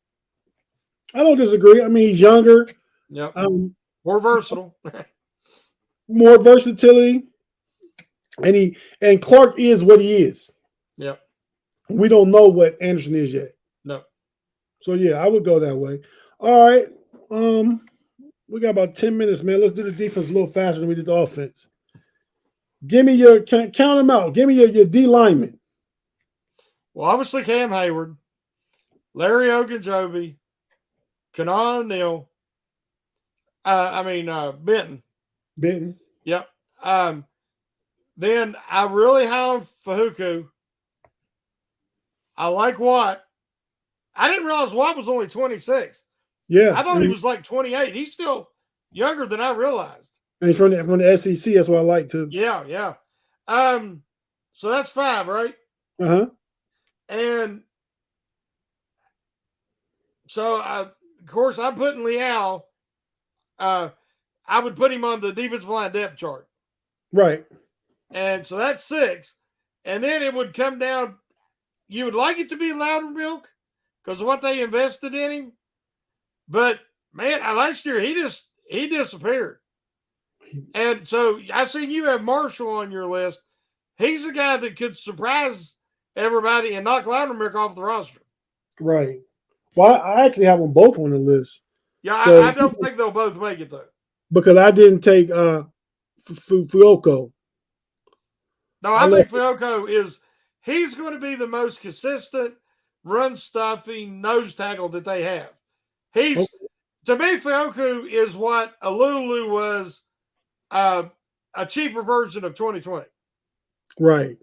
I don't disagree. I mean, he's younger. Yep. More versatile. More versatility. And Clark is what he is. Yep. We don't know what Anderson is yet. No. So yeah, I would go that way. All right. We got about 10 minutes, man. Let's do the defense a little faster than we did the offense. Give me count them out. Give me your D linemen. Well, obviously Cam Hayward, Larry Ogunjobi, Kahn O'Neal. Benton. Benton. Yep. Then I really have Fahuku. I like Watt. I didn't realize Watt was only 26. Yeah. I thought he was like 28. He's still younger than I realized. And he's from the SEC. That's what I like too. Yeah. So that's 5, right? Uh-huh. And so, of course, I'm putting Leal. I would put him on the defensive line depth chart. Right. And so that's 6. And then it would come down. You would like it to be Loudermilk because of what they invested in him. But, man, last year he disappeared. And so I seen you have Marshall on your list. He's a guy that could surprise everybody and knock Loudermilk off the roster. Right. Well, I actually have them both on the list. Yeah, so, I don't think they'll both make it, though. Because I didn't take Fuoco. No, I think Fuoco he's going to be the most consistent run-stuffing nose tackle that they have. To me, Fuoco is what Alulu was a cheaper version of 2020. Right.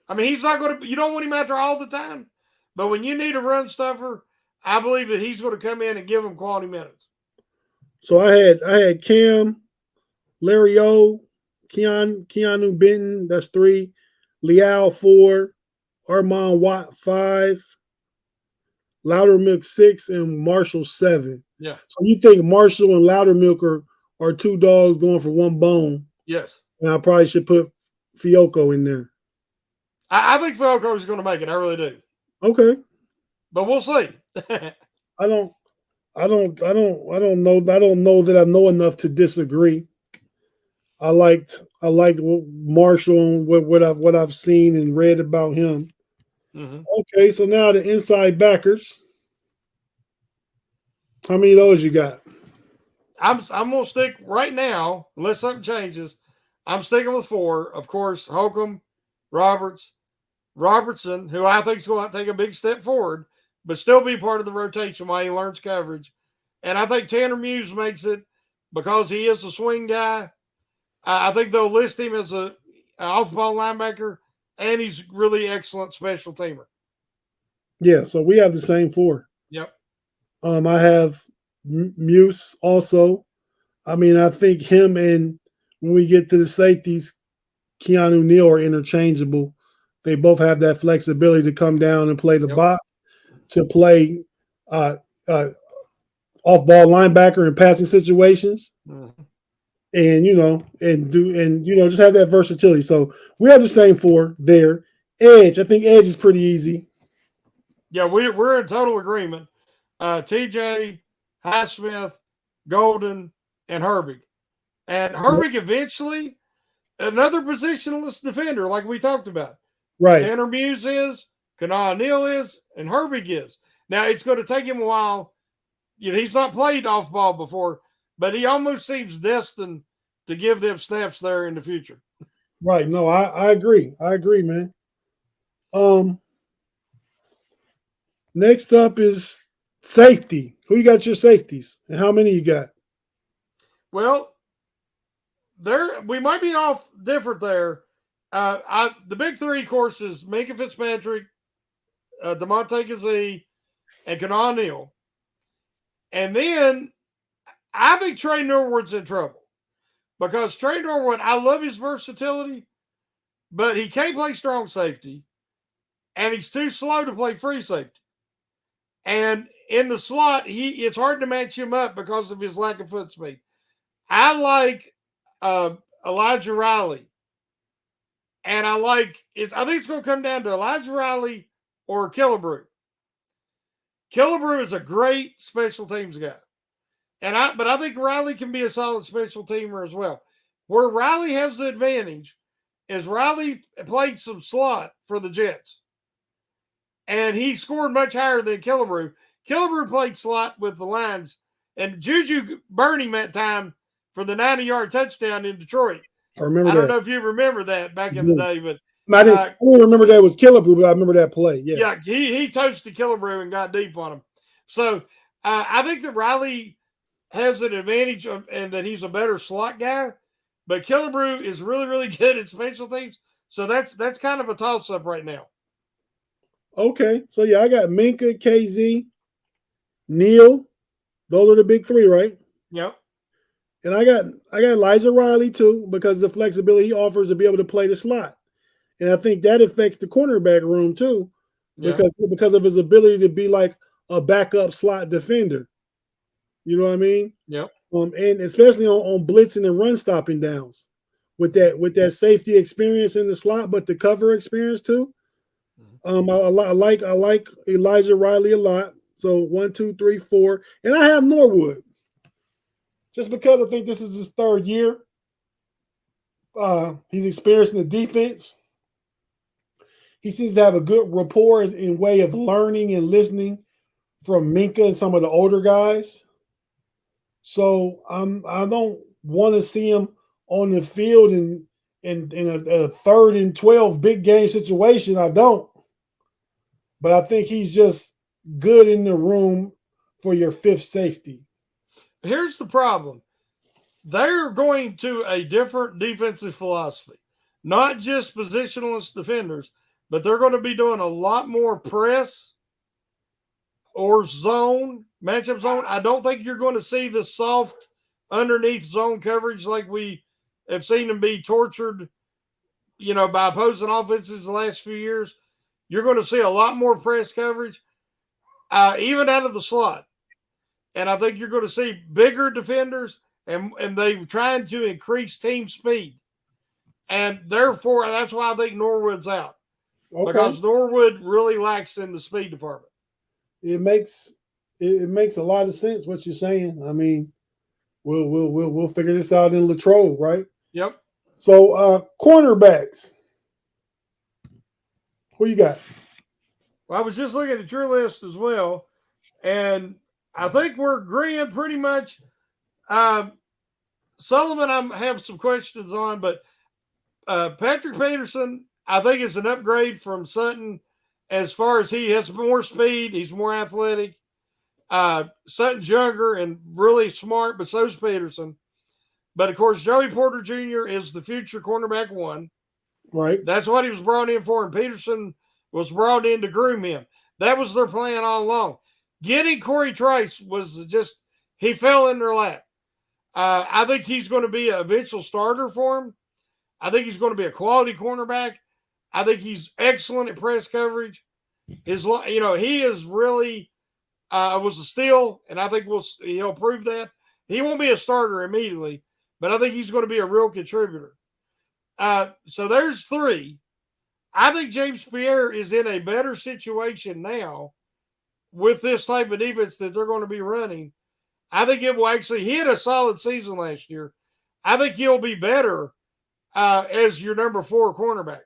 I mean, he's not going to – you don't want him out there all the time. But when you need a run stuffer, I believe that he's going to come in and give him quality minutes. So I had Cam, Larry O, Keanu Benton, that's 3, Leal 4, Armand Watt 5, Loudermilk 6, and Marshall 7. Yeah. So you think Marshall and Loudermilk are two dogs going for one bone? Yes. And I probably should put Fiocco in there. I think Fiocco is going to make it. I really do. Okay. But we'll see. I don't know. I don't know that I know enough to disagree. I liked Marshall and what I've seen and read about him. Mm-hmm. Okay, so now the inside backers. How many of those you got? I'm gonna stick right now, unless something changes. I'm sticking with 4. Of course, Holcomb, Robertson, who I think is going to take a big step forward, but still be part of the rotation while he learns coverage. And I think Tanner Muse makes it because he is a swing guy. I think they'll list him as an off-ball linebacker, and he's really excellent special teamer. Yeah, so we have the same 4. Yep. I have Muse also. I mean, I think him and when we get to the safeties, Keanu Neal are interchangeable. They both have that flexibility to come down and play the box, to play off-ball linebacker in passing situations, and just have that versatility. So we have the same 4 there. Edge, I think Edge is pretty easy. Yeah, we're in total agreement. TJ, Highsmith, Golden, and Herbig. And Herbig eventually, another positionless defender, like we talked about. Right. Tanner Muse is, Kahn Neal is, and Herbig is. Now, it's going to take him a while. He's not played off ball before, but he almost seems destined to give them snaps there in the future. Right. No, I agree. I agree, man. Next up is safety. Who you got your safeties, and how many you got? Well, we might be off different there. The big 3 courses: Minkah Fitzpatrick, DeMonte Kazee, and Kahn Neal. And then I think Trey Norwood's in trouble because Trey Norwood, I love his versatility, but he can't play strong safety, and he's too slow to play free safety. And in the slot, it's hard to match him up because of his lack of foot speed. I like Elijah Riley. And I think it's going to come down to Elijah Riley or Killebrew. Killebrew is a great special teams guy. But I think Riley can be a solid special teamer as well. Where Riley has the advantage is Riley played some slot for the Jets. And he scored much higher than Killebrew. Killebrew played slot with the Lions. And Juju burned him that time for the 90-yard touchdown in Detroit. I remember I don't know if you remember that back in the day, but I didn't remember that it was Killebrew, but I remember that play. Yeah, he toasted Killebrew and got deep on him. So I think that Riley has an advantage and that he's a better slot guy, but Killebrew is really, really good at special teams. So that's kind of a toss-up right now. Okay. So, yeah, I got Minkah, KZ, Neal. Those are the big 3, right? Yep. And I got Elijah Riley, too, because of the flexibility he offers to be able to play the slot. And I think that affects the cornerback room, too, because of his ability to be like a backup slot defender. You know what I mean? Yep. And especially on blitzing and run stopping downs with that safety experience in the slot, but the cover experience, too. I like Elijah Riley a lot. So 1, 2, 3, 4, and I have Norwood just because I think this is his 3rd year. He's experiencing the defense. He seems to have a good rapport in way of learning and listening from Minkah and some of the older guys. So I don't want to see him on the field in a 3rd and 12 big game situation. I don't. But I think he's just good in the room for your 5th safety. Here's the problem. They're going to a different defensive philosophy, not just positionless defenders, but they're going to be doing a lot more press or zone, matchup zone. I don't think you're going to see the soft underneath zone coverage like we have seen them be tortured, by opposing offenses the last few years. You're going to see a lot more press coverage. even out of the slot. And I think you're going to see bigger defenders, and they're trying to increase team speed. And therefore, that's why I think Norwood's out. Okay. Because Norwood really lacks in the speed department. It makes a lot of sense what you're saying. I mean, we'll figure this out in Latrobe, right? Yep. So cornerbacks. Who you got? Well, I was just looking at your list as well, and I think we're agreeing pretty much. Sullivan, I have some questions on, but Patrick Peterson, I think, is an upgrade from Sutton as far as he has more speed. He's more athletic. Sutton's younger and really smart, but so's Peterson. But, of course, Joey Porter Jr. is the future cornerback one. Right. That's what he was brought in for, and Peterson was brought in to groom him. That was their plan all along. Getting Corey Trice was just – he fell in their lap. I think he's going to be an eventual starter for him. I think he's going to be a quality cornerback. I think he's excellent at press coverage. He is really was a steal, and I think he'll prove that. He won't be a starter immediately, but I think he's going to be a real contributor. So there's three. I think James Pierre is in a better situation now with this type of defense that they're going to be running. I think it will actually hit a solid season last year. I think he'll be better as your number 4 cornerback.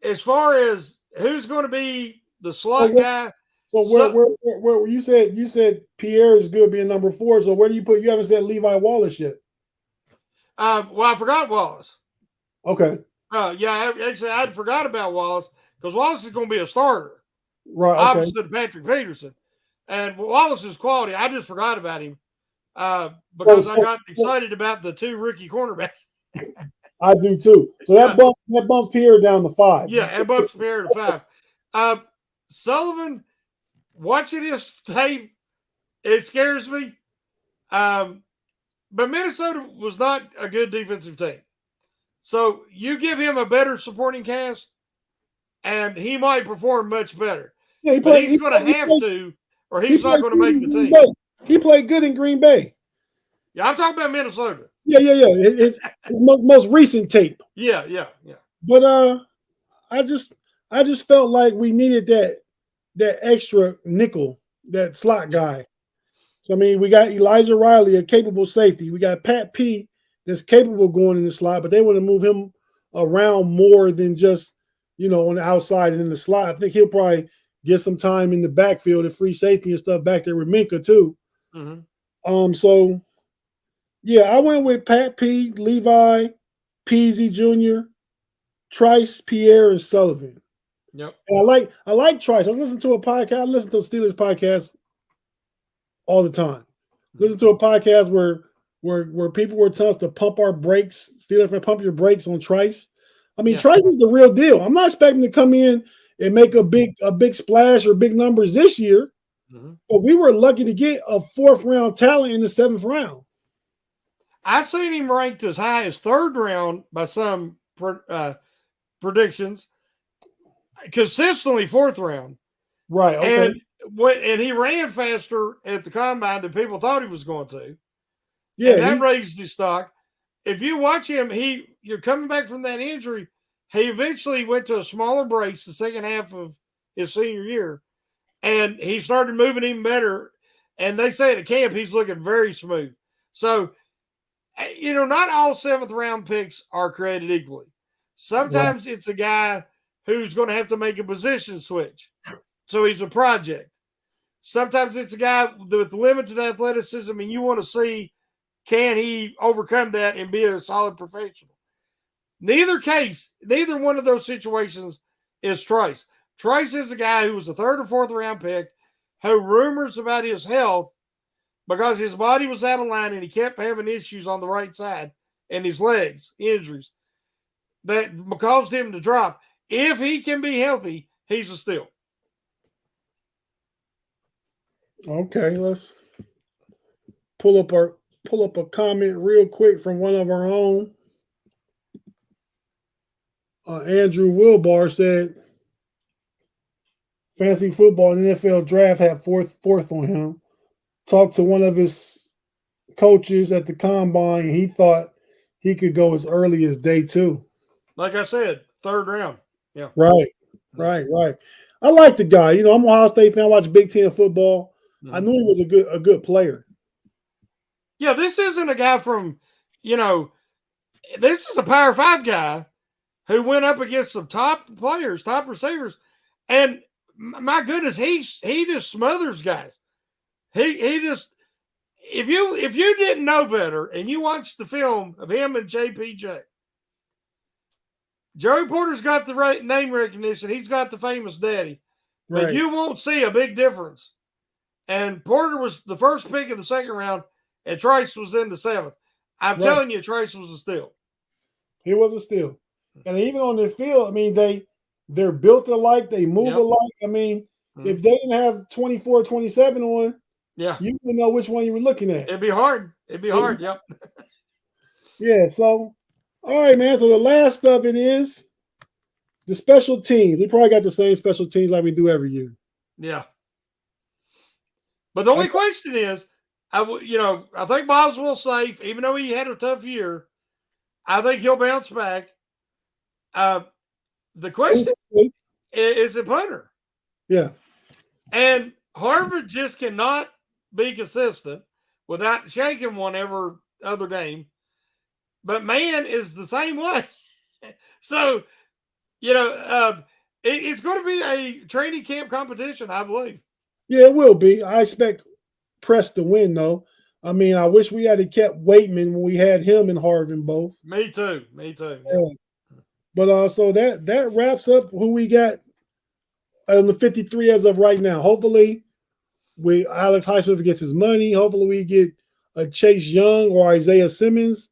As far as who's going to be the slot guy. So where you said Pierre is good being number 4. So where do you put? You haven't said Levi Wallace yet. Well, I forgot Wallace. Okay. Yeah, actually, I'd forgot about Wallace because Wallace is going to be a starter. Right. Okay. Opposite of Patrick Peterson. And Wallace is quality. I just forgot about him because I got excited about the 2 rookie cornerbacks. I do too. So that bumps Pierre down to 5. Yeah, that bumps Pierre to 5. Sullivan, watching his tape, it scares me. But Minnesota was not a good defensive team. So you give him a better supporting cast, and he might perform much better. Yeah, he's going to have to, or he's not going to make the team. He played good in Green Bay. Yeah, I'm talking about Minnesota. Yeah. His most recent tape. Yeah. But I just felt like we needed that extra nickel, that slot guy. So I mean, we got Elijah Riley, a capable safety. We got Pat P that's capable of going in the slot, but they want to move him around more than just, on the outside and in the slot. I think he'll probably get some time in the backfield and free safety and stuff back there with Minka too. Mm-hmm. So yeah, I went with Pat P, Levi, Peasy Jr., Trice, Pierre, and Sullivan. Yep. And I like Trice. I listen to a podcast. I listen to a Steelers podcast all the time. Listen to a podcast where people were telling us to pump our brakes. Steelers, pump your brakes on Trice. I mean, Trice is the real deal. I'm not expecting to come in and make a big splash or big numbers this year. Mm-hmm. But we were lucky to get a 4th round talent in the 7th round. I seen him ranked as high as 3rd round by some predictions. Consistently 4th round. Right. Okay. And he ran faster at the combine than people thought he was going to. Yeah. And that raised his stock. If you watch him, you're coming back from that injury. He eventually went to a smaller brace the second half of his senior year. And he started moving even better. And they say at camp he's looking very smooth. So, not all 7th round picks are created equally. Sometimes it's a guy who's going to have to make a position switch. So he's a project. Sometimes it's a guy with limited athleticism, and you want to see, can he overcome that and be a solid professional? Neither one of those situations is Trice. Trice is a guy who was a 3rd or 4th round pick, who rumors about his health because his body was out of line and he kept having issues on the right side and his legs, injuries, that caused him to drop. If he can be healthy, he's a steal. Okay, let's pull up a comment real quick from one of our own. Andrew Wilbar said, fantasy football and NFL draft had fourth on him. Talked to one of his coaches at the combine, and he thought he could go as early as day 2. Like I said, third round. Yeah. Right, right. I like the guy. You know, I'm an Ohio State fan. I watch Big Ten football. I knew he was a good player. Yeah, this isn't a guy from, this is a Power 5 guy who went up against some top players, top receivers, and my goodness, he just smothers guys. He just if you didn't know better and you watched the film of him and JPJ, Joey Porter's got the right name recognition. He's got the famous daddy, but Right. you won't see a big difference. And Porter was the first pick in the second round, and Trace was in the 7th. I'm telling you, Trace was a steal. He was a steal. And even on the field, I mean, they're built alike, they move alike. I mean, if they didn't have 24, 27 on, you wouldn't know which one you were looking at. It'd be hard. Yep. Yeah, so all right, man. So the last of it is the special teams. We probably got the same special teams like we do every year. Yeah. But the only question is, I think Boswell's safe, even though he had a tough year. I think he'll bounce back. The question is it punter? Yeah. And Harvard just cannot be consistent without shanking one every other game. But man is the same way. So, it's going to be a training camp competition, I believe. Yeah, it will be. I expect Press to win, though. I mean, I wish we had kept Waitman when we had him and Harvin both. Me too. Yeah. But so that wraps up who we got on the 53 as of right now. Hopefully, Alex Highsmith gets his money. Hopefully, we get a Chase Young or Isaiah Simmons,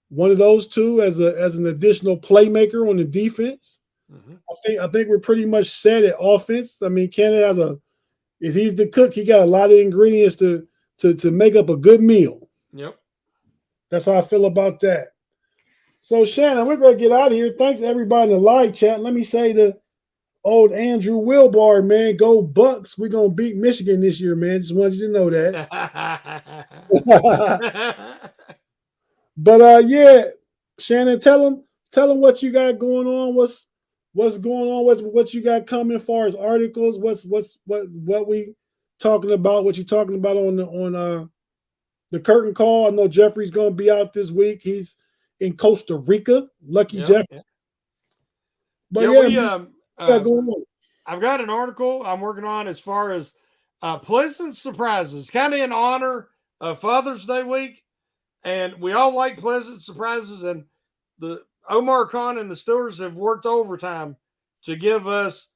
one of those two as an additional playmaker on the defense. Mm-hmm. I think we're pretty much set at offense. I mean, Canada if he's the cook, he got a lot of ingredients to make up a good meal. Yep. That's how I feel about that. So, Shannon, we're going to get out of here. Thanks to everybody in the live chat. Let me say to old Andrew Wilbar, man, go Bucks. We're going to beat Michigan this year, man. Just wanted you to know that. But, yeah, Shannon, tell them what you got going on. What's going on? What you got coming as far as articles? What we talking about? What you talking about on the curtain call? I know Jeffrey's going to be out this week. He's in Costa Rica. Lucky Jeff. Yeah. But I've got an article I'm working on as far as pleasant surprises, kind of in honor of Father's Day week, and we all like pleasant surprises. And the Omar Khan and the Steelers have worked overtime to give us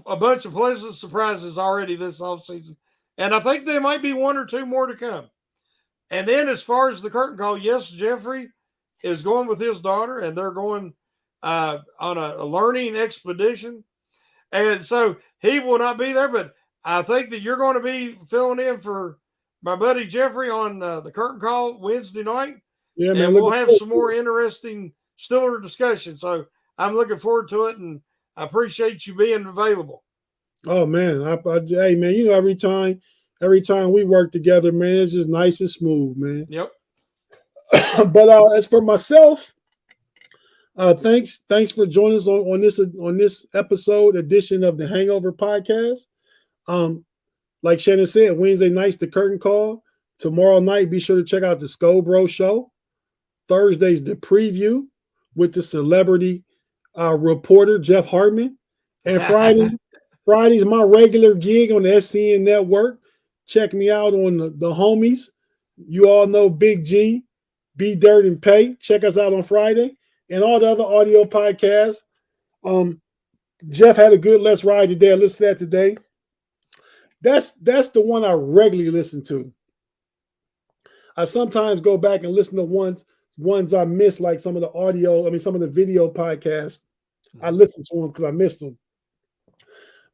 a bunch of pleasant surprises already this offseason. And I think there might be one or two more to come. And then as far as the curtain call, yes, Jeffrey is going with his daughter, and they're going on a learning expedition. And so he will not be there, but I think that you're going to be filling in for my buddy Jeffrey on the curtain call Wednesday night. Yeah, and man, we'll have some more interesting Steeler discussion. So I'm looking forward to it, and I appreciate you being available. Oh, man. Hey, man, every time we work together, man, it's just nice and smooth, man. Yep. But as for myself, thanks for joining us on this episode edition of the Hangover podcast. Like Shannon said, Wednesday night's the curtain call. Tomorrow night, be sure to check out the Scobro Show. Thursday's the preview with the celebrity reporter Jeff Hartman, and Friday's my regular gig on the SCN network. Check me out on the homies. You all know Big G, B Dirt, and Pay. Check us out on Friday and all the other audio podcasts. Jeff had a good Let's Ride today. I listened to that today. That's the one I regularly listen to. I sometimes go back and listen to ones I missed, like some of the video podcasts. I listen to them because I missed them.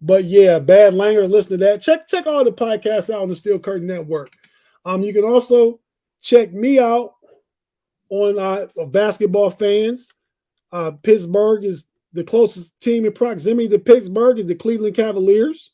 But yeah, Bad Langer, listen to that. Check all the podcasts out on the Steel Curtain Network. You can also check me out on basketball fans. Pittsburgh is The closest team in proximity to Pittsburgh is the Cleveland Cavaliers.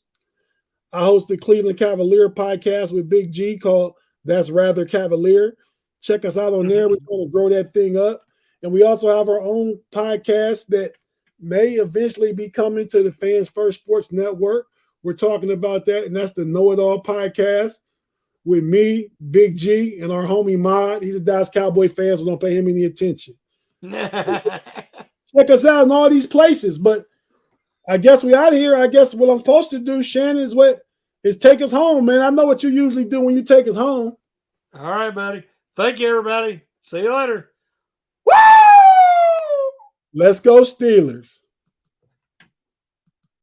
I host the Cleveland Cavalier podcast with Big G called That's Rather Cavalier. Check us out on there. We're trying to grow that thing up. And we also have our own podcast that may eventually be coming to the Fans First Sports Network. We're talking about that, and that's the Know It All podcast with me, Big G, and our homie Mod. He's a Dallas Cowboy fan, so don't pay him any attention. Check us out in all these places. But I guess we out of here. I guess what I'm supposed to do, Shannon, is take us home, man. I know what you usually do when you take us home. All right, buddy. Thank you, everybody. See you later. Let's go, Steelers.